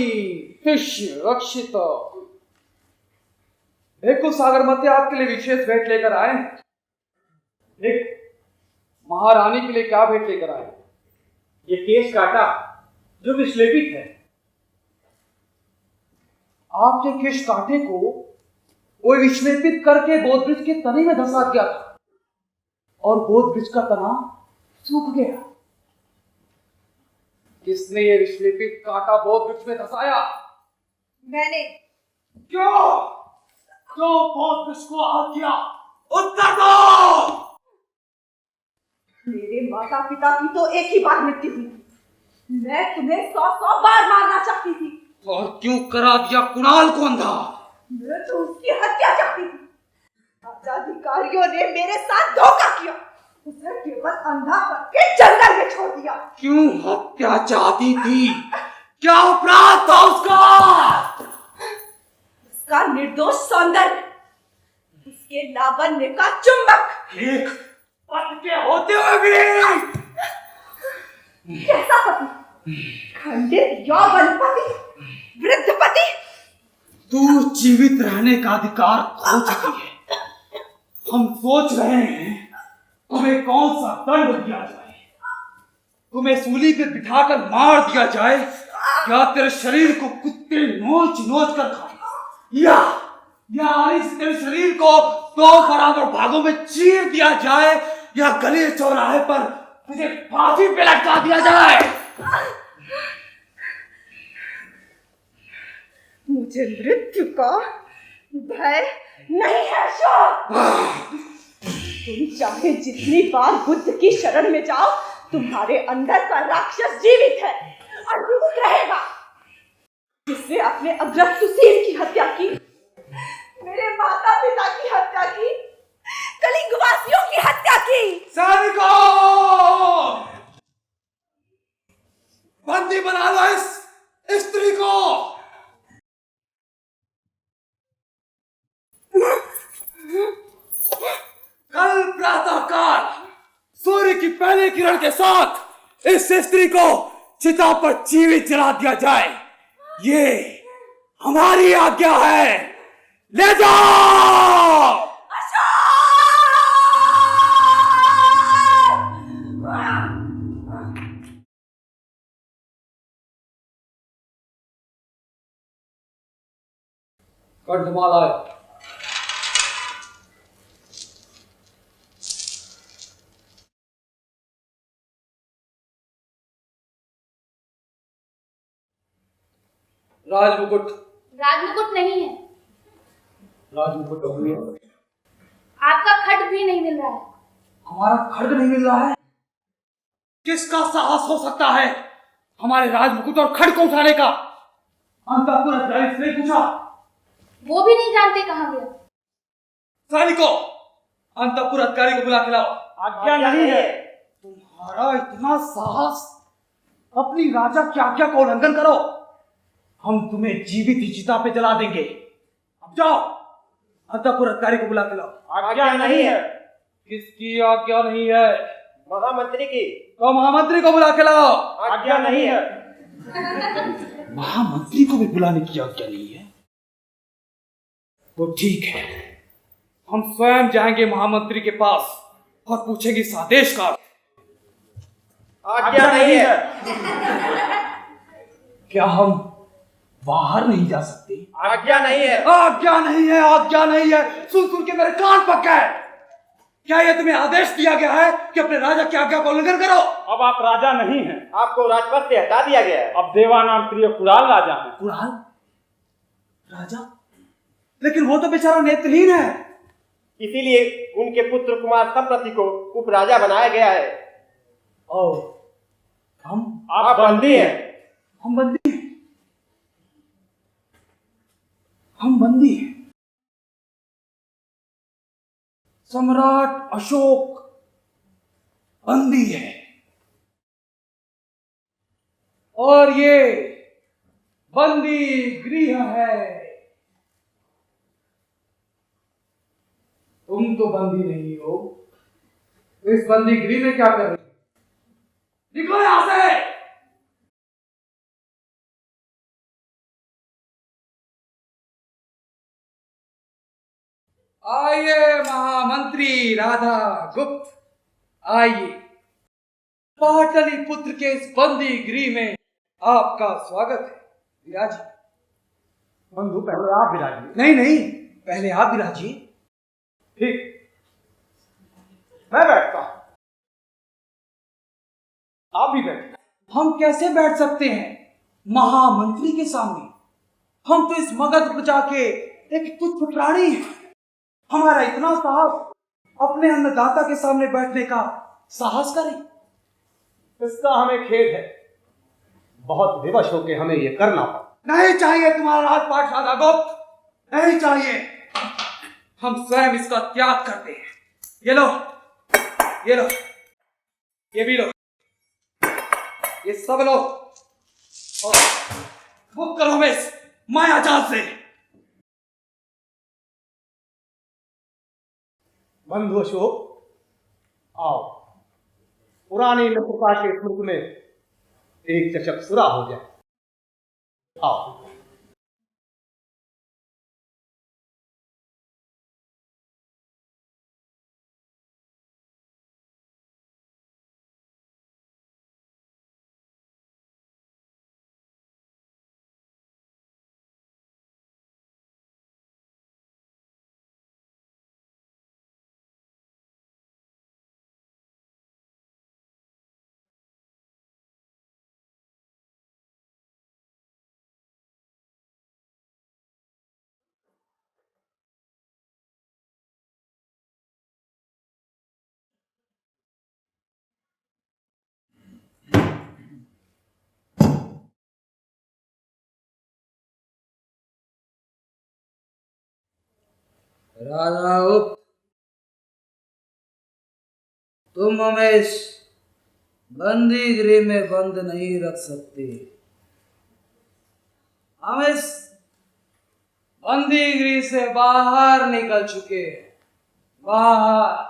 A: शिष्य रक्षित। भिक्षु सागर मते आपके लिए विशेष भेंट लेकर आए। एक महारानी के लिए क्या भेंट लेकर आए?
J: ये केश काटा जो विश्लेषित है।
A: आपके केश काटे को वो विश्लेषित करके बोध वृक्ष के तने में धंसा दिया था और बोध वृक्ष का तना सूख गया। किसने ये विश्लेषित काटा बोध वृक्ष में धंसाया?
K: मैंने।
A: क्यों? क्यों बोध वृक्ष को आहत किया? उत्तर दो।
K: मेरे माता पिता की तो एक ही बार मृत्यु हुई। मैं तुम्हें 100 बार मारना चाहती थी।
A: और क्यों करा दिया कुणाल को अंधा?
K: मैं तो उसकी हत्या चाहती थी। राज्याधिकारियों ने मेरे साथ धोखा किया, उसे केवल अंधा करके जंगल में छोड़ दिया।
A: क्यों हत्या चाहती थी? क्या अपराध था उसका?
K: उसका निर्दोष सौंदर्य, उसके लावण्य का चुंबक।
A: एक पति के होते हुए भी
K: कैसा पति? खंडित यौवनपति, वृद्धपति।
D: तू जीवित रहने का अधिकार खो चुकी है। हम सोच रहे हैं तुम्हें कौन सा दंड दिया जाए। तुम्हें सूली पे बिठाकर मार दिया जाए या तेरे शरीर को कुत्ते नोच नोच कर खाए, या इस तेरे शरीर को दो बराबर भागों में चीर दिया जाए, या गले चौराहे पर तुझे फांसी पे लटका दिया जाए।
K: मुझे मृत्यु का भय नहीं है अशोक। तुम चाहे जितनी बार बुद्ध की शरण में जाओ, तुम्हारे अंदर का राक्षस जीवित है और जीवित रहेगा। जिसने अपने अग्रज सुसील की हत्या की, मेरे माता पिता की हत्या की, कलिंगवासियों की हत्या की।
D: सैनिकों, बंदी बना लो इस स्त्री को। कल प्रातःकाल सूर्य की पहली किरण के साथ इस स्त्री को चिता पर जीवित जला दिया जाए। ये हमारी आज्ञा है। ले जाओ।
A: कंठमालाएं। राजमुकुट।
E: राजमुकुट नहीं है।
A: राजमुकुट हुई है।
E: आपका खड्ग भी नहीं मिल रहा है।
D: हमारा खड्ग नहीं मिल रहा है। किसका साहस हो सकता है हमारे राजमुकुट और खड्ग को उठाने का? अंतःपुर अधिकारी से पूछा,
E: वो भी नहीं जानते कहाँ गया।
D: सैनिकों, अंतःपुर अधिकारी को बुला के लाओ।
G: आज्ञा नहीं है।
D: तुम्हारा इतना साहस, अपनी राजा की आज्ञा का उल्लंघन करो, हम तुम्हें जीवित ही चिता पे जला देंगे। अब जाओ, अंतःपुर अधिकारी को बुला के लाओ।
G: आज्ञा नहीं है।
A: किसकी आज्ञा नहीं है?
L: महामंत्री की।
D: तो महामंत्री को बुला के लाओ।
G: आज्ञा नहीं है।
D: महामंत्री को भी बुलाने की आज्ञा नहीं है? तो ठीक है, हम स्वयं जाएंगे महामंत्री के पास और पूछेंगे इस आदेश का।
L: आज्ञा नहीं है।
D: क्या हम बाहर नहीं जा सकते?
L: आज्ञा नहीं है।
D: आज्ञा नहीं है, आज्ञा नहीं है। सुन सुन के मेरे कान पक गए। क्या यह तुम्हें आदेश दिया गया है कि अपने राजा की आज्ञा का उल्लंघन करो?
G: अब आप राजा नहीं हैं।
L: आपको राजपद से हटा दिया गया है।
G: अब देवानाम प्रिय कुणाल राजा हैं।
D: कुणाल राजा? लेकिन वो तो बेचारा नेत्रहीन है।
L: इसीलिए उनके पुत्र कुमार संप्रति को उपराजा बनाया गया है।
D: और हम?
L: आप बंदी हैं।
D: हम बंदी हैं। हम बंदी हैं। सम्राट अशोक बंदी है और ये बंदी गृह है। तुम तो बंदी नहीं हो, इस बंदी गृह में क्या कर रहे हो? निकलो यहां से। आइए महामंत्री राधा गुप्त, आइए। पाटलिपुत्र के इस बंदी गृह में आपका स्वागत है। विराजिए।
G: बंधु, पहले आप विराजिए।
D: नहीं नहीं, पहले आप विराजिए।
G: ठीक, मैं बैठता हूं। आप भी बैठिए।
D: हम कैसे बैठ सकते हैं महामंत्री के सामने? हम तो इस मगध प्रजा के एक तुच्छ प्राणी हैं। हमारा इतना साहस अपने अन्नदाता के सामने बैठने का साहस करें।
G: इसका हमें खेद है। बहुत विवश होकर हमें यह करना पड़ा।
D: नहीं चाहिए तुम्हारा राजपाट राधा गुप्त, नहीं चाहिए। हम स्वयं इसका त्याग करते हैं। ये लो, ये लो, ये भी लो, ये सब लो और मुक्त करो हमें इस माया जाल से।
G: बंधु अशोक, आओ। पुरानी मित्रता के स्मृति में
D: एक चषक सुरा हो जाए। आओ।
M: राजा उक्त, तुम हमें इस बंदी गृह में बंद नहीं रख सकते। हम इस बंदी गृह से बाहर निकल चुके हैं, बाहर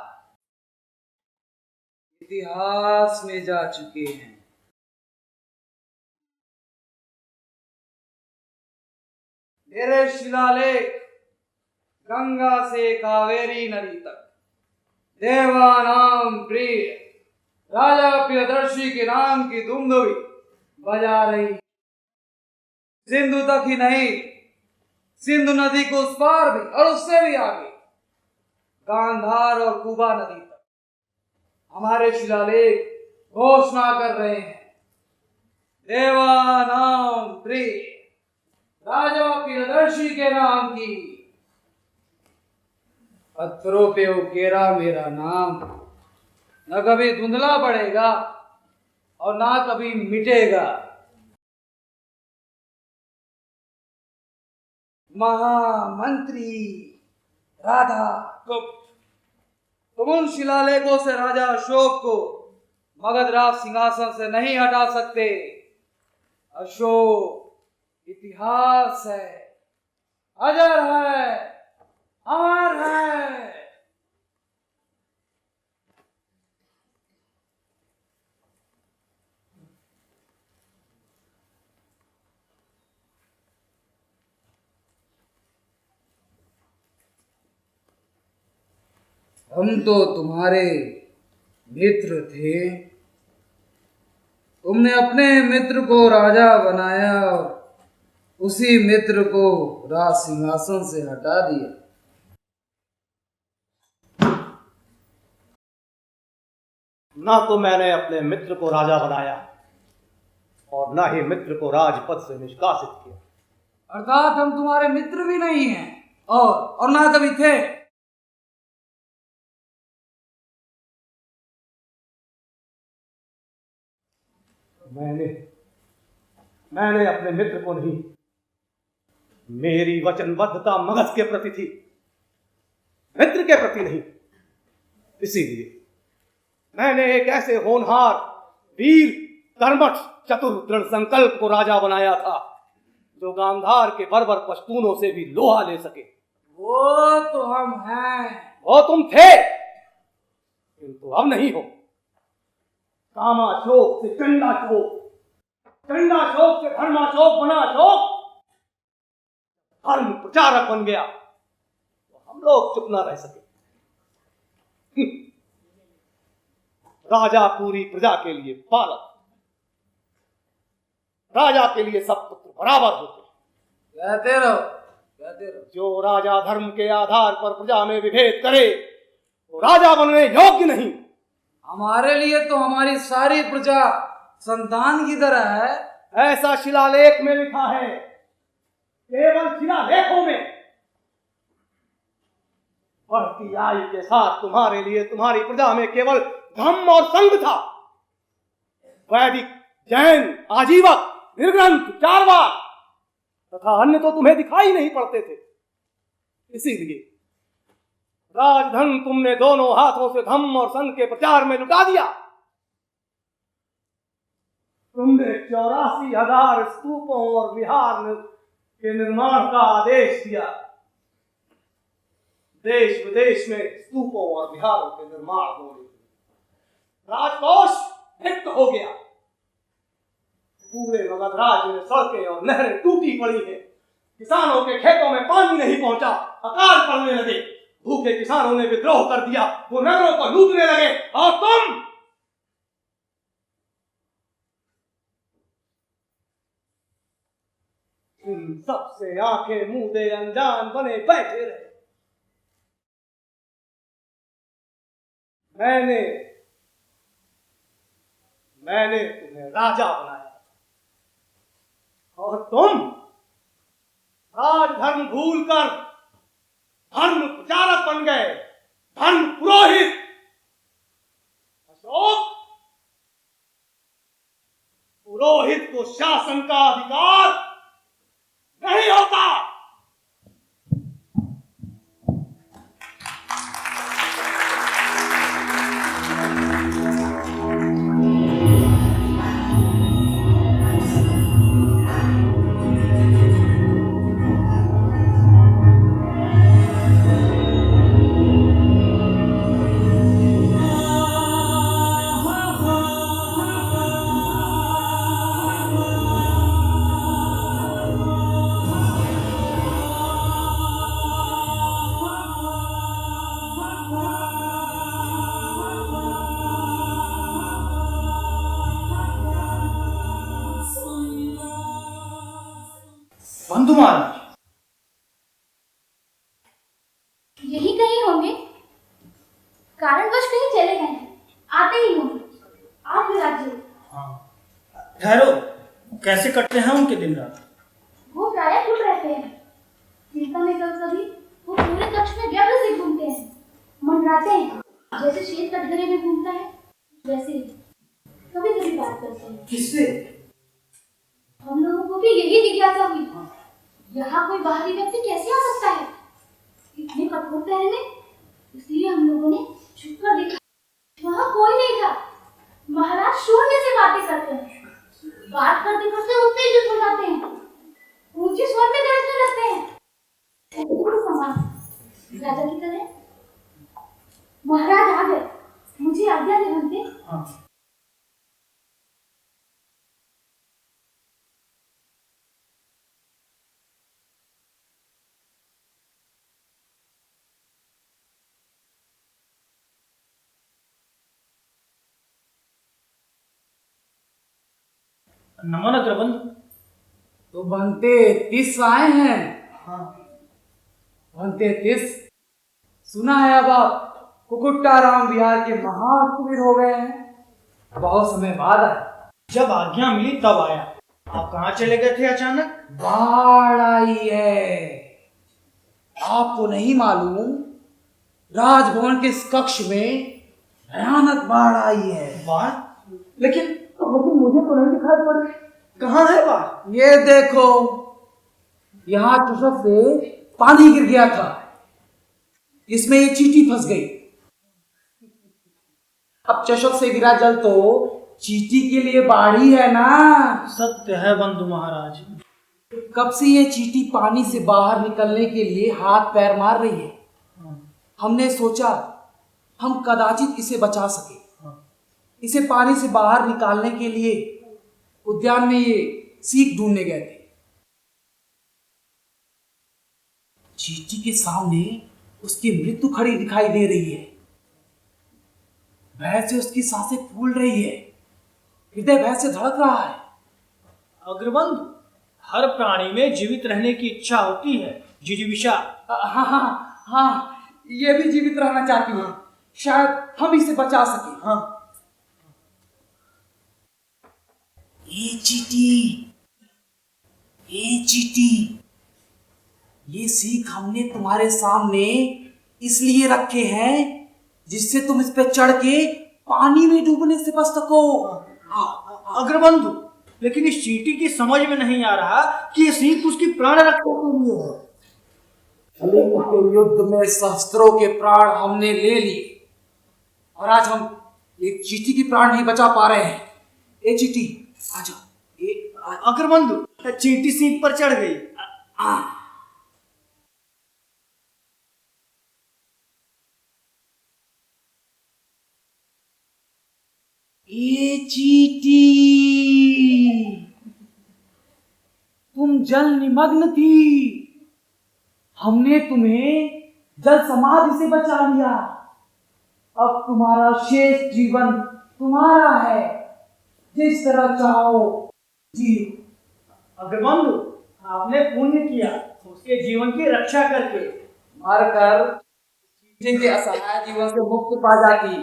M: इतिहास में जा चुके हैं। मेरे शिलालेख गंगा से कावेरी नदी तक देवानाम प्रिय राजा प्रियदर्शी के नाम की दुमदुमी बजा रही। सिंधु तक ही नहीं, सिंधु नदी को उस पार भी और उससे भी आगे गांधार और कुबा नदी तक हमारे शिलालेख घोषणा कर रहे हैं, देवानाम प्रिय राजा प्रियदर्शी के नाम की। पत्थरों पे उकेरा मेरा नाम न कभी धुंधला पड़ेगा और ना कभी मिटेगा। महामंत्री राधा गुप्त, तुम उन शिलालेखों से राजा अशोक को मगधराज सिंहासन से नहीं हटा सकते। अशोक इतिहास है, अजर है, अमर है। हम तो तुम्हारे मित्र थे, तुमने अपने मित्र को राजा बनाया और उसी मित्र को राज सिंहासन से हटा दिया।
D: ना तो मैंने अपने मित्र को राजा बनाया और ना ही मित्र को राजपद से निष्कासित किया।
M: अर्थात हम तुम्हारे मित्र भी नहीं हैं और ना कभी थे।
D: मैंने अपने मित्र को नहीं, मेरी वचनबद्धता मगध के प्रति थी, मित्र के प्रति नहीं। इसीलिए मैंने एक ऐसे होनहार, वीर, कर्मठ, चतुर, दृढ़ संकल्प को राजा बनाया था जो गांधार के बर्बर पश्तूनों से भी लोहा ले सके।
M: वो तो हम हैं।
D: वो तुम थे, किंतु अब नहीं हो। कामाशोक से चंडाशोक, चंडाशोक से धर्माशोक बना अशोक, धर्म प्रचारक बन गया तो हम लोग चुप ना रह सके। राजा पूरी प्रजा के लिए पालक, राजा के लिए सब पुत्र बराबर होते।
M: कहते रहो।
D: जो राजा धर्म के आधार पर प्रजा में विभेद करे वो राजा बनने योग्य नहीं।
M: हमारे लिए तो हमारी सारी प्रजा संतान की तरह है।
D: ऐसा शिलालेख में लिखा है, केवल शिलालेखों में। बढ़ती आयु के साथ तुम्हारे लिए तुम्हारी प्रजा में केवल धम्म और संघ था। वैदिक, जैन, आजीवक, निर्ग्रंथ, चारवाक तथा अन्य तो तुम्हें दिखाई नहीं पड़ते थे। इसीलिए राजधन तुमने दोनों हाथों से धम्म और संघ के प्रचार में लुटा दिया। तुमने 84,000 स्तूपों और विहार के निर्माण का आदेश दिया। देश विदेश में स्तूपों और विहारों के निर्माण हो रहे, राजकोष रिक्त हो गया। पूरे मगध राज्य में सड़कें और नहरें टूटी पड़ी हैं। किसानों के खेतों में पानी नहीं पहुंचा, अकाल पड़ने लगे। भूखे किसानों ने विद्रोह कर दिया, वो नगरों को लूटने लगे। और तुम इन सबसे आंखें मूंदे अनजान बने बैठे रहे। मैंने तुम्हें राजा बनाया और तुम राजधर्म भूलकर धर्म प्रचारक बन गए, धर्म पुरोहित। अशोक, पुरोहित को शासन का अधिकार नहीं होता।
G: बंधु महाराज,
E: यही कहीं होंगे, कारणवश कहीं चले गए हैं, आते ही होंगे। आप राज्य
G: ठहरो, कैसे कटते हैं उनके दिन रात?
E: वो प्रायः चुप रहते हैं। चिंता में कभी वो पूरे कक्ष में व्यग्र से घूमते हैं, मंडराते हैं, जैसे शेर कटघरे में घूमता है वैसे ही कभी कभी बात करते हैं।
G: किससे?
E: हम लोगों को भी यही जिज्ञासा हुई, यहाँ कोई बाहरी व्यक्ति कैसे आ सकता है इतने कठोर पहर में। इसलिए हम लोगों ने छुप कर देखा, वहाँ कोई नहीं था। महाराज शून्य से बातें करते हैं, बात करते करते उत्तेजित हो जाते हैं, ऊंचे स्वर में गरजने लगते हैं, राजा की तरह। महाराज आ गए, मुझे आज्ञा दे बनते।
G: नमन अग्रबंधु।
M: तो बनते 30 आए हैं।
G: हाँ।
M: बनते 30 सुना है अब आप कुकुट्टाराम बिहार के महासुवीर हो गए हैं। बहुत समय बाद आए।
G: जब आज्ञा मिली तब आया। आप कहाँ चले गए थे अचानक?
M: बाढ़ आई है, आपको नहीं मालूम? राजभवन के इस कक्ष में भयानक बाढ़ आई है।
G: बाढ़? लेकिन
M: मुझे तो नहीं दिखाई पड़ी।
G: कहाँ है बाढ़?
M: ये देखो, यहाँ चुसक से पानी गिर गया था, इसमें ये चींटी फंस गई। अब चशक से गिरा जल तो चींटी के लिए बाढ़ी है ना।
G: सत्य है बंधु महाराज।
M: कब से ये चींटी पानी से बाहर निकलने के लिए हाथ पैर मार रही है। हमने सोचा हम कदाचित इसे बचा सके। इसे पानी से बाहर निकालने के लिए उद्यान में ये सीख ढूंढने गए थे। चींटी के सामने उसकी मृत्यु खड़ी दिखाई दे रही है। भय से उसकी सांसें फूल रही है, हृदय भय से धड़क रहा है।
G: अग्रबंधु, हर प्राणी में जीवित रहने की इच्छा होती है, जिजीविषा।
M: हाँ हाँ हाँ, ये भी जीवित रहना चाहती है। शायद हम इसे बचा सके।
G: हाँ।
M: ए चींटी, ये सीख हमने तुम्हारे सामने इसलिए रखे हैं जिससे तुम इस पे चढ़ के पानी में डूबने से बच सको।
G: अग्रबंधु, लेकिन इस चींटी की समझ में नहीं आ रहा कि ये सीख उसकी प्राण रक्षा के लिए है।
M: कलिंग के युद्ध में सहस्त्रों के प्राण हमने ले लिए और आज हम एक चींटी की प्राण नहीं बचा पा रहे हैं। ए चींटी, आजा।
G: अग्रबंधु, चींटी सीख पर चढ़ गई।
M: ए चींटी, तुम जल निमग्न थी, हमने तुम्हें जल समाधि से बचा लिया। अब तुम्हारा शेष जीवन तुम्हारा है, जिस तरह चाहो जी।
G: अग्रबंधु, आपने पुण्य किया उसके जीवन की रक्षा करके।
M: मरकर चीटी के असहाय जीवन से मुक्त पा जाती।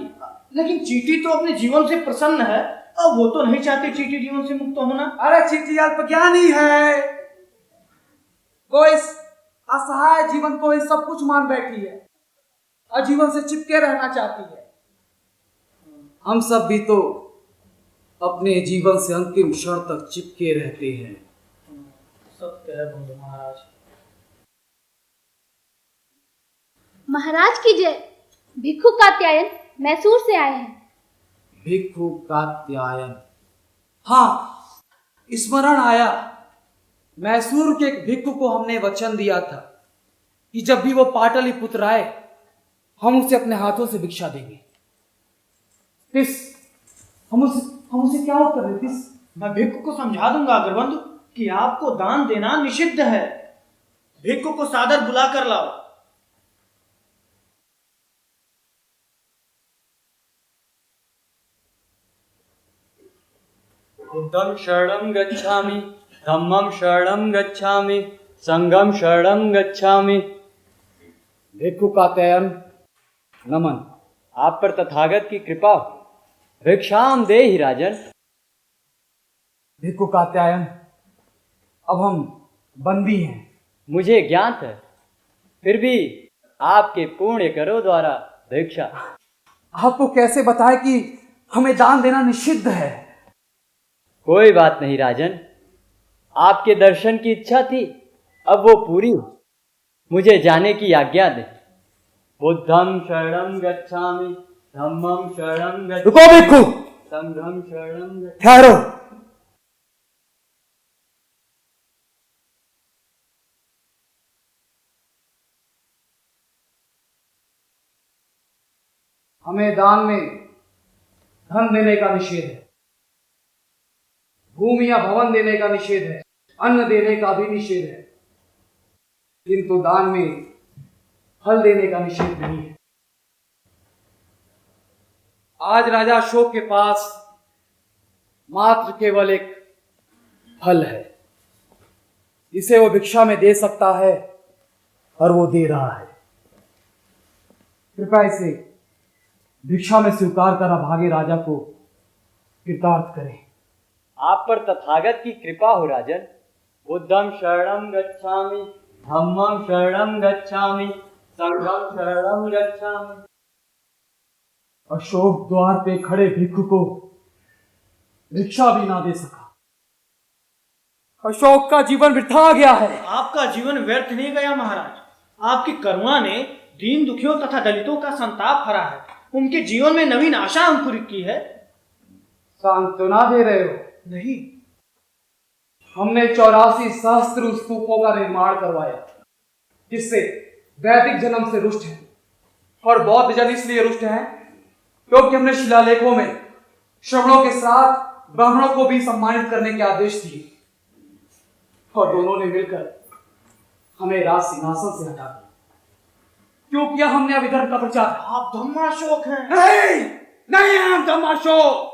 G: लेकिन चीटी तो अपने जीवन से प्रसन्न है, अब वो तो नहीं चाहती चीटी जीवन से मुक्त होना।
M: अरे चीटी अल्पज्ञानी है, वो इस असहाय जीवन को ही सब कुछ मान बैठी है और जीवन से चिपके रहना चाहती है। हम सब भी तो अपने जीवन से अंतिम क्षण तक चिपके रहते हैं।
G: सत्य है बंधु महाराज।
E: महाराज की जय। भिक्षु कात्यायन मैसूर से आए हैं।
M: भिक्षु कात्यायन, हाँ स्मरण आया। मैसूर के एक भिक्षु को हमने वचन दिया था कि जब भी वो पाटलिपुत्र आए हम उसे अपने हाथों से भिक्षा देंगे। हम उसे क्या उत्तर दें?
G: मैं भिक्षु को समझा दूंगा अग्रबंधु कि आपको दान देना निषिद्ध है। भिक्षु को सादर बुला कर लाओ।
H: बुद्धं शरणं गच्छामि, धम्मं शरणं गच्छामि, संघं शरणं गच्छामि।
A: भिक्षु कात्यायन नमन।
H: आप पर तथागत की कृपा, भिक्षाम देहि राजन।
A: भिक्षु कात्यायन, अब हम बंदी हैं।
H: मुझे ज्ञात है, फिर भी आपके पुण्य करो द्वारा भिक्षा।
A: आपको कैसे बताए कि हमें दान देना निषिद्ध है?
H: कोई बात नहीं राजन, आपके दर्शन की इच्छा थी, अब वो पूरी हो। मुझे जाने की आज्ञा दे। बुद्धं शरणं गच्छामि, धम्मं शरणं गच्छामि।
A: रुको भिक्षु,
H: संघं शरणं गच्छामि।
A: ठहरो। हमें दान में धन देने का निषेध है, भूमि या भवन देने का निषेध है, अन्न देने का भी निषेध है, किंतु दान में फल देने का निषेध नहीं है। आज राजा अशोक के पास मात्र केवल एक फल है, इसे वो भिक्षा में दे सकता है और वो दे रहा है। कृपया इसे भिक्षा में स्वीकार कर अभागे राजा को कृतार्थ करें।
H: आप पर तथागत की कृपा हो राजन। बुद्धं शरणं गच्छामि, धम्मं शरणं गच्छामि, संघं शरणं गच्छामि।
A: अशोक द्वार पे खड़े भिक्षु को भिक्षा भी ना दे सका। अशोक का जीवन वृथा गया है।
G: आपका जीवन व्यर्थ नहीं गया महाराज। आपकी करुणा ने दीन दुखियों तथा दलितों का संताप हरा है, उनके जीवन में नवीन आशा अंकुरित की है।
A: सांत्वना दे रहे हो?
G: नहीं,
A: हमने 84 सहस्त्र स्तूपों का निर्माण करवाया, जिससे वैदिक जन्म से रुष्ट हैं और बौद्ध जन इसलिए रुष्ट हैं क्योंकि हमने शिलालेखों में श्रवणों के साथ ब्राह्मणों को भी सम्मानित करने के आदेश दिए और दोनों ने मिलकर हमें राज सिंहासन से हटा दिया। क्यों किया हमने अभिधर्म का प्रचार?
G: आप धम्माशोक हैं।
A: नहीं है हम धम्माशोक,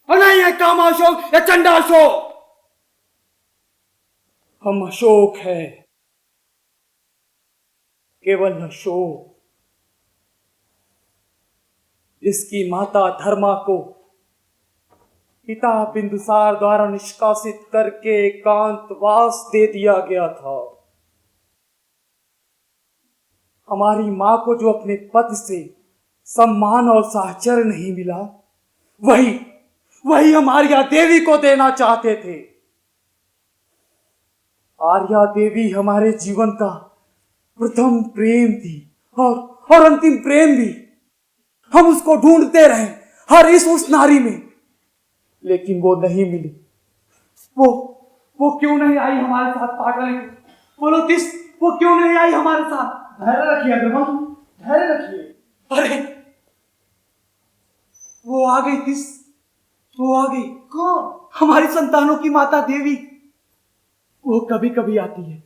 A: और नहीं है कामाशोक या चंडाशोक। हम अशोक है, केवल अशोक, जिसकी माता धर्मा को पिता बिंदुसार द्वारा निष्कासित करके एकांतवास दे दिया गया था। हमारी मां को जो अपने पति से सम्मान और साहचर्य नहीं मिला, वही हम आर्या देवी को देना चाहते थे। आर्या देवी हमारे जीवन का प्रथम प्रेम थी और अंतिम प्रेम भी। हम उसको ढूंढते रहे हर उस नारी में, लेकिन वो नहीं मिली। वो क्यों नहीं आई हमारे साथ? पाटलिपुत्र बोलो तिस, वो क्यों नहीं आई हमारे साथ?
G: धैर्य रखिए अग्रबंधु, धैर्य रखिए।
A: अरे वो आ गई तिस, वो आ गई।
G: कौन?
A: हमारी संतानों की माता देवी। वो कभी कभी आती है,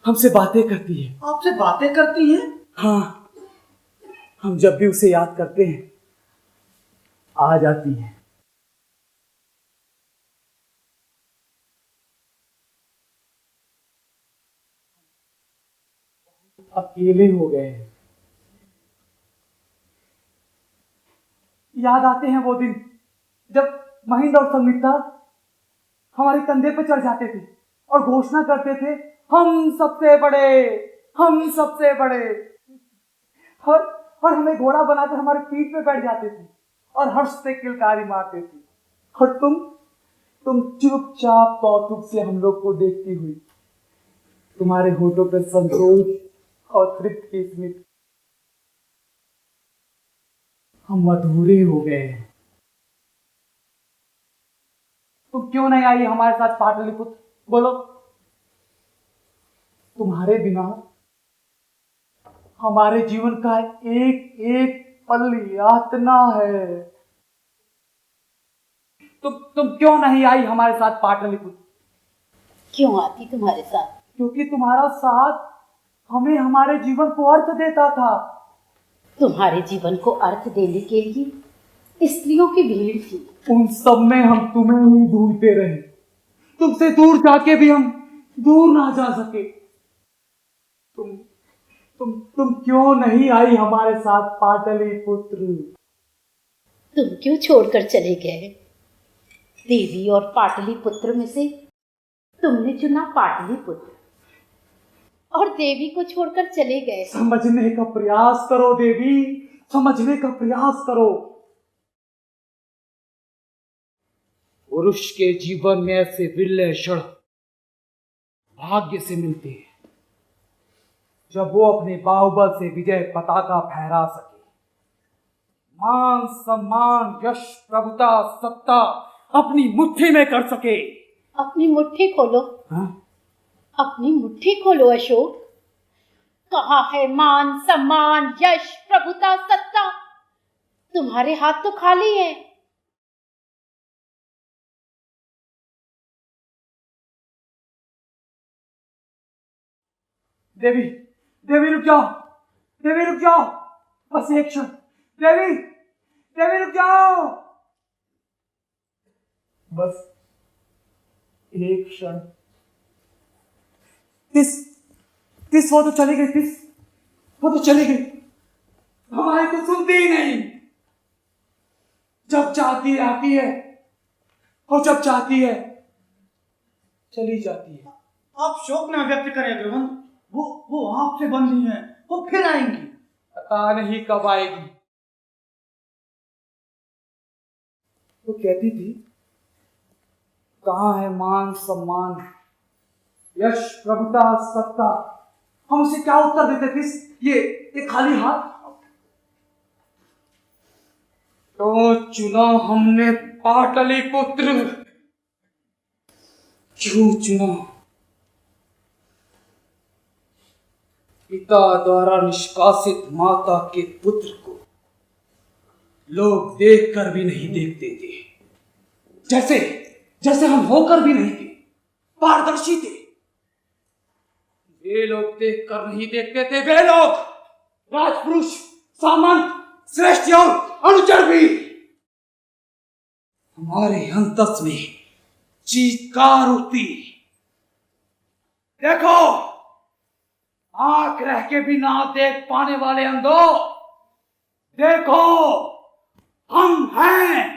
A: हमसे बातें करती है।
G: आपसे बातें करती हैं?
A: हाँ, हम जब भी उसे याद करते हैं आ जाती है। अकेले हो गए हैं। याद आते हैं वो दिन जब महेंद्र और संगीता हमारे कंधे पर चढ़ जाते थे और घोषणा करते थे, हम सबसे बड़े, हम सबसे बड़े। और हमें घोड़ा बनाकर हमारे पीठ पे बैठ जाते थे और हर्ष से किलकारी मारते थे। और तुम चुपचाप कौतुक से हम लोग को देखती हुई, तुम्हारे होठों पर संतोष और तृप्ति की स्मृति। हम अधूरे हो गए हैं। तुम क्यों नहीं आई हमारे साथ पाटलिपुत्र? बोलो। तुम्हारे बिना हमारे जीवन का एक एक पल यातना है। तुम क्यों नहीं आई हमारे साथ पाटलिपुत्र?
B: क्यों आती तुम्हारे साथ?
A: क्योंकि तुम्हारा साथ हमें हमारे जीवन को अर्थ देता था।
B: तुम्हारे जीवन को अर्थ देने के लिए स्त्रियों की भीड़ थी।
A: उन सब में हम तुम्हें ही ढूंढते रहे। तुमसे दूर जाके भी हम दूर ना जा सके। तुम क्यों नहीं आई हमारे साथ पाटलिपुत्र?
B: तुम क्यों छोड़कर चले गए? देवी और पाटलिपुत्र में से तुमने चुना पाटलिपुत्र और देवी को छोड़कर चले गए।
A: समझने का प्रयास करो देवी, समझने का प्रयास करो। पुरुष के जीवन में ऐसे विरले क्षण भाग्य से मिलते हैं जब वो अपने बाहुबल से विजय पताका फहरा सके। मान सम्मान यश प्रभुता सत्ता अपनी मुट्ठी में कर सके।
B: अपनी मुट्ठी खोलो।
A: हाँ?
B: अपनी मुट्ठी खोलो अशोक। कहा है मान सम्मान यश प्रभुता सत्ता, तुम्हारे हाथ तो खाली है।
A: देवी, देवी रुक जाओ, देवी रुक जाओ, बस एक क्षण। देवी, देवी रुक जाओ, बस एक क्षण। तिस वो तो चली गई, तिस वो तो चली गई, हमारी तो सुनती ही नहीं। जब चाहती है आती है और जब चाहती है चली जाती है।
G: आप शोक ना व्यक्त करें अग्रवंद, वो आपसे बंधी हैं, वो फिर आएंगी।
A: पता नहीं कब आएगी। वो कहती थी, कहाँ है मान सम्मान यश प्रभुता सत्ता। हम उसे क्या उत्तर देते थे? ये खाली हाथ। तो चुना हमने पाटलिपुत्र। क्यों चुना? पिता द्वारा निष्कासित माता के पुत्र को लोग देखकर भी नहीं देखते थे, जैसे हम होकर भी नहीं थे, पारदर्शी थे। वे लोग देखकर नहीं देखते थे। वे लोग राजपुरुष, सामंत, श्रेष्ठ और अनुचर भी हमारे अंतस में चीत्कार उठती। देखो, आंख रह के भी ना देख पाने वाले अंधो, देखो हम हैं।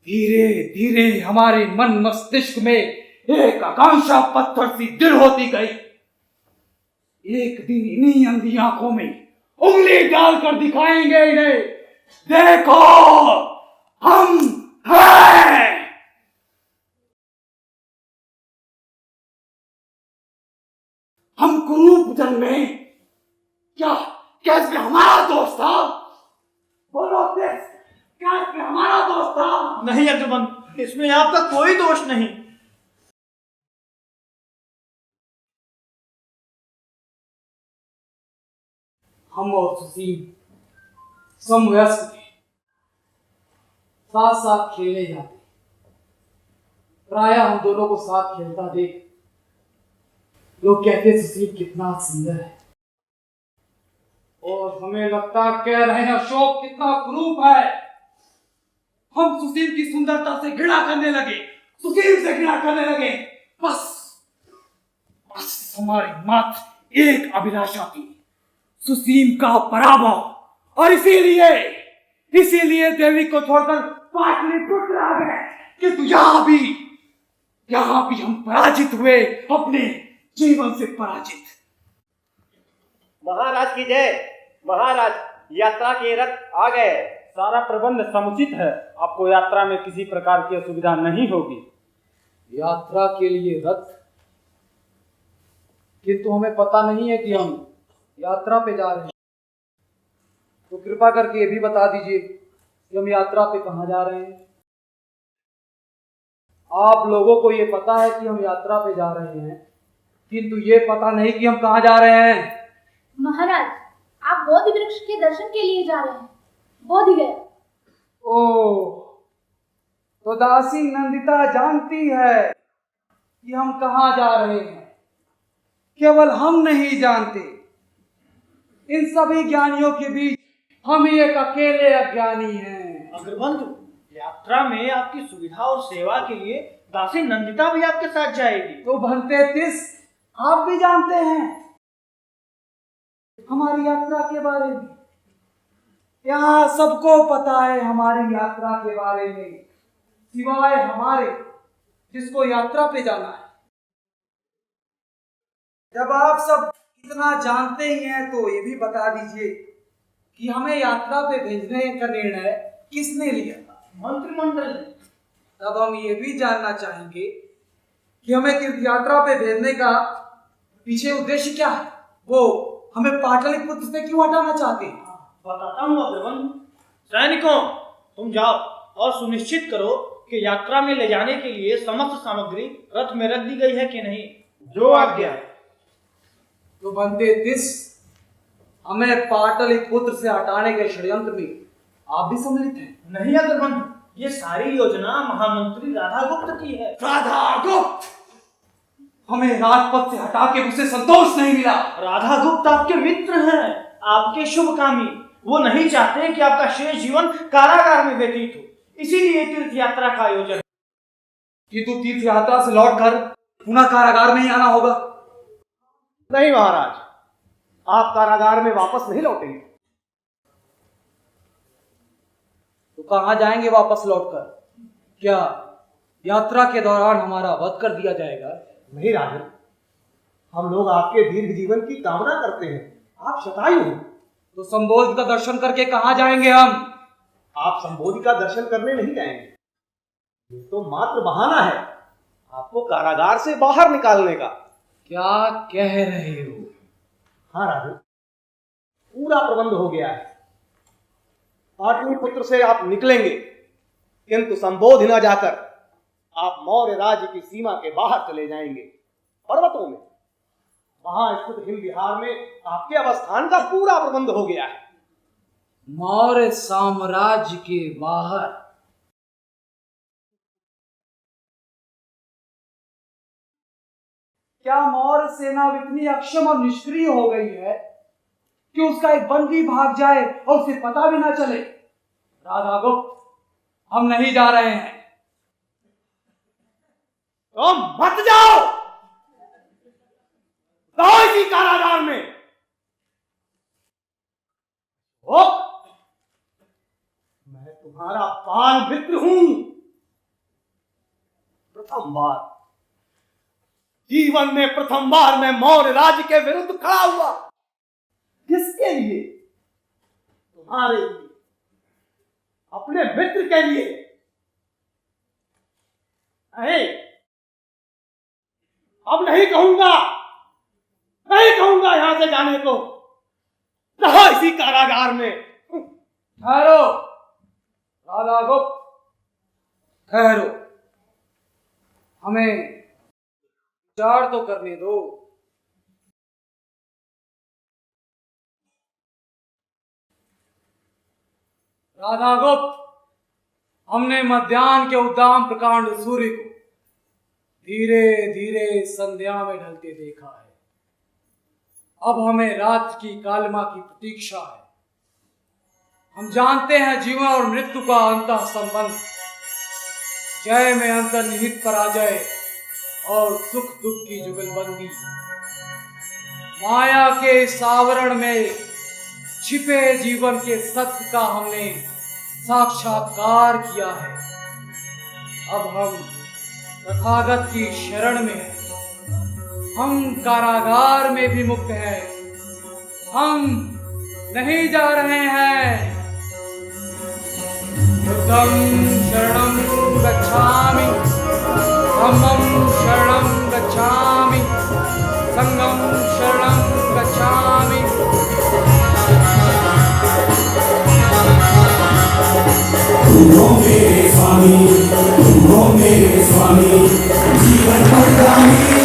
A: धीरे धीरे हमारे मन मस्तिष्क में एक आकांक्षा पत्थर सी दृढ़ होती गई। एक दिन इन्हीं अंधी आंखों में उंगली डालकर दिखाएंगे इन्हें, देखो हम हैं। हम कुरूप जन्मे, क्या इसमें हमारा दोष था? बोलो, क्या इसमें हमारा दोष था?
G: नहीं अग्रवंद, इसमें आपका कोई दोष नहीं।
A: हम और सुशील समवयस्क थे, साथ साथ खेले जाते, प्राय हम दोनों को साथ खेलता देख लोग कहते सुशील कितना सुंदर है, और हमें लगता कह रहे हैं अशोक कितना कुरूप है। हम सुशील की सुंदरता से घृणा करने लगे, सुशील से घृणा करने लगे। बस बस हमारी मात्र एक अभिलाषा थी, सुशील का पराभव, और इसीलिए देवी को छोड़कर पाटलिपुत्र आ गए। किंतु यहाँ भी हम पराजित हुए, अपने जीवन से पराजित।
L: महाराज की जय। महाराज, यात्रा के रथ आ गए।
J: सारा प्रबंध समुचित है, आपको यात्रा में किसी प्रकार की असुविधा नहीं होगी।
A: यात्रा के लिए रथ, किंतु हमें पता नहीं है कि हम यात्रा पे जा रहे हैं। तो कृपा करके ये भी बता दीजिए कि हम यात्रा पे कहाँ जा रहे हैं। आप लोगों को ये पता है कि हम यात्रा पे जा रहे हैं, किंतु ये पता नहीं कि हम कहाँ जा रहे हैं।
E: महाराज, आप बोधि वृक्ष के दर्शन के लिए जा रहे हैं, बोधि गया।
A: ओ, तो दासी नंदिता जानती है कि हम कहाँ जा रहे हैं। केवल हम नहीं जानते, इन सभी ज्ञानियों के बीच हम ही एक अकेले अज्ञानी हैं।
G: अग्रबंधु, यात्रा में आपकी सुविधा और सेवा के लिए दासी नंदिता भी आपके साथ जाएगी।
A: तो भंते तिस, आप भी जानते हैं हमारी यात्रा के बारे में। यहाँ सबको पता है हमारी यात्रा के बारे में, सिवाय हमारे जिसको यात्रा पे जाना है। जब आप सब इतना जानते ही हैं तो ये भी बता दीजिए कि हमें यात्रा पे भेजने का निर्णय किसने लिया था?
G: मंत्रिमंडल ने।
A: तब हम ये भी जानना चाहेंगे कि हमें तीर्थ यात्रा पे भेजने का पीछे उद्देश्य क्या है। वो हमें पाटलिपुत्र से क्यों हटाना चाहते हैं?
G: बताता हूँ अग्रबंधु। सैनिकों, तुम जाओ और सुनिश्चित करो कि यात्रा में ले जाने के लिए समस्त सामग्री रथ में रख दी गई है कि नहीं।
L: जो आज्ञा।
A: तो बनते तिस, हमें पाटलिपुत्र से हटाने के षड्यंत्र में आप भी सम्मिलित हैं?
G: नहीं अग्रबंधु, ये सारी योजना महामंत्री राधागुप्त की है।
A: राधागुप्त? हमें राजपथ से हटा के उसे संतोष नहीं मिला।
G: राधागुप्त आपके मित्र हैं, आपके शुभकामी। वो नहीं चाहते कि आपका शेष जीवन कारागार में व्यतीत हो, इसीलिए तीर्थ यात्रा का आयोजन।
A: किंतु तीर्थ यात्रा से लौटकर पुनः कारागार में ही आना होगा।
L: नहीं महाराज, आप कारागार में वापस नहीं लौटेंगे।
A: तो कहाँ जाएंगे वापस लौटकर? क्या यात्रा के दौरान हमारा वध कर दिया जाएगा?
L: नहीं राजन, हम लोग आपके दीर्घ जीवन की कामना करते हैं। आप शतायु हो।
A: तो संबोधि का दर्शन करके कहाँ जाएंगे हम?
L: आप संबोधि का दर्शन करने नहीं जाएंगे, ये तो मात्र बहाना है आपको कारागार से बाहर निकालने का।
A: क्या कह रहे हो?
L: हाँ राजन, पूरा प्रबंध हो गया है। पाटलिपुत्र से आप निकलेंगे, किंतु संबोधि न जाकर आप मौर्य राज्य की सीमा के बाहर चले जाएंगे, पर्वतों में। वहां स्थित हिम विहार में आपके अवस्थान का पूरा प्रबंध हो गया है।
A: मौर्य साम्राज्य के बाहर? क्या मौर्य सेना इतनी अक्षम और निष्क्रिय हो गई है कि उसका एक बंदी भाग जाए और उसे पता भी ना चले? राधागुप्त, हम नहीं जा रहे हैं।
L: तो मत जाओ, रहो इसी कारागार में। ओ, मैं तुम्हारा बाल मित्र हूं। जीवन में प्रथम बार मैं मौर्य राज्य के विरुद्ध खड़ा हुआ। किसके लिए? तुम्हारे लिए, अपने मित्र के लिए। नहीं, अब नहीं कहूंगा यहां से जाने को। रहो इसी कारागार में।
A: ठहरो राधागुप्त, ठहरो, हमें विचार तो करने दो। राधागुप्त, हमने मध्याह्न के उद्दाम प्रकांड सूर्य को धीरे धीरे संध्या में ढलते देखा है। अब हमें रात की कालिमा की प्रतीक्षा है। हम जानते हैं जीवन और मृत्यु का अंतः संबंध, जय में अंतर्निहित पराजय और सुख दुख की जुगलबंदी। माया के इस आवरण में छिपे जीवन के सत्य का हमने साक्षात्कार किया है। अब हम तथागत की शरण में हैं। हम कारागार में भी मुक्त हैं। हम नहीं जा रहे हैं। बुद्धं शरणं गच्छामि, धम्मं शरणं गच्छामि, संघं शरणं गच्छामि।
N: तुम हो मेरे स्वामी, तुम हो मेरे स्वामी, जीवन भर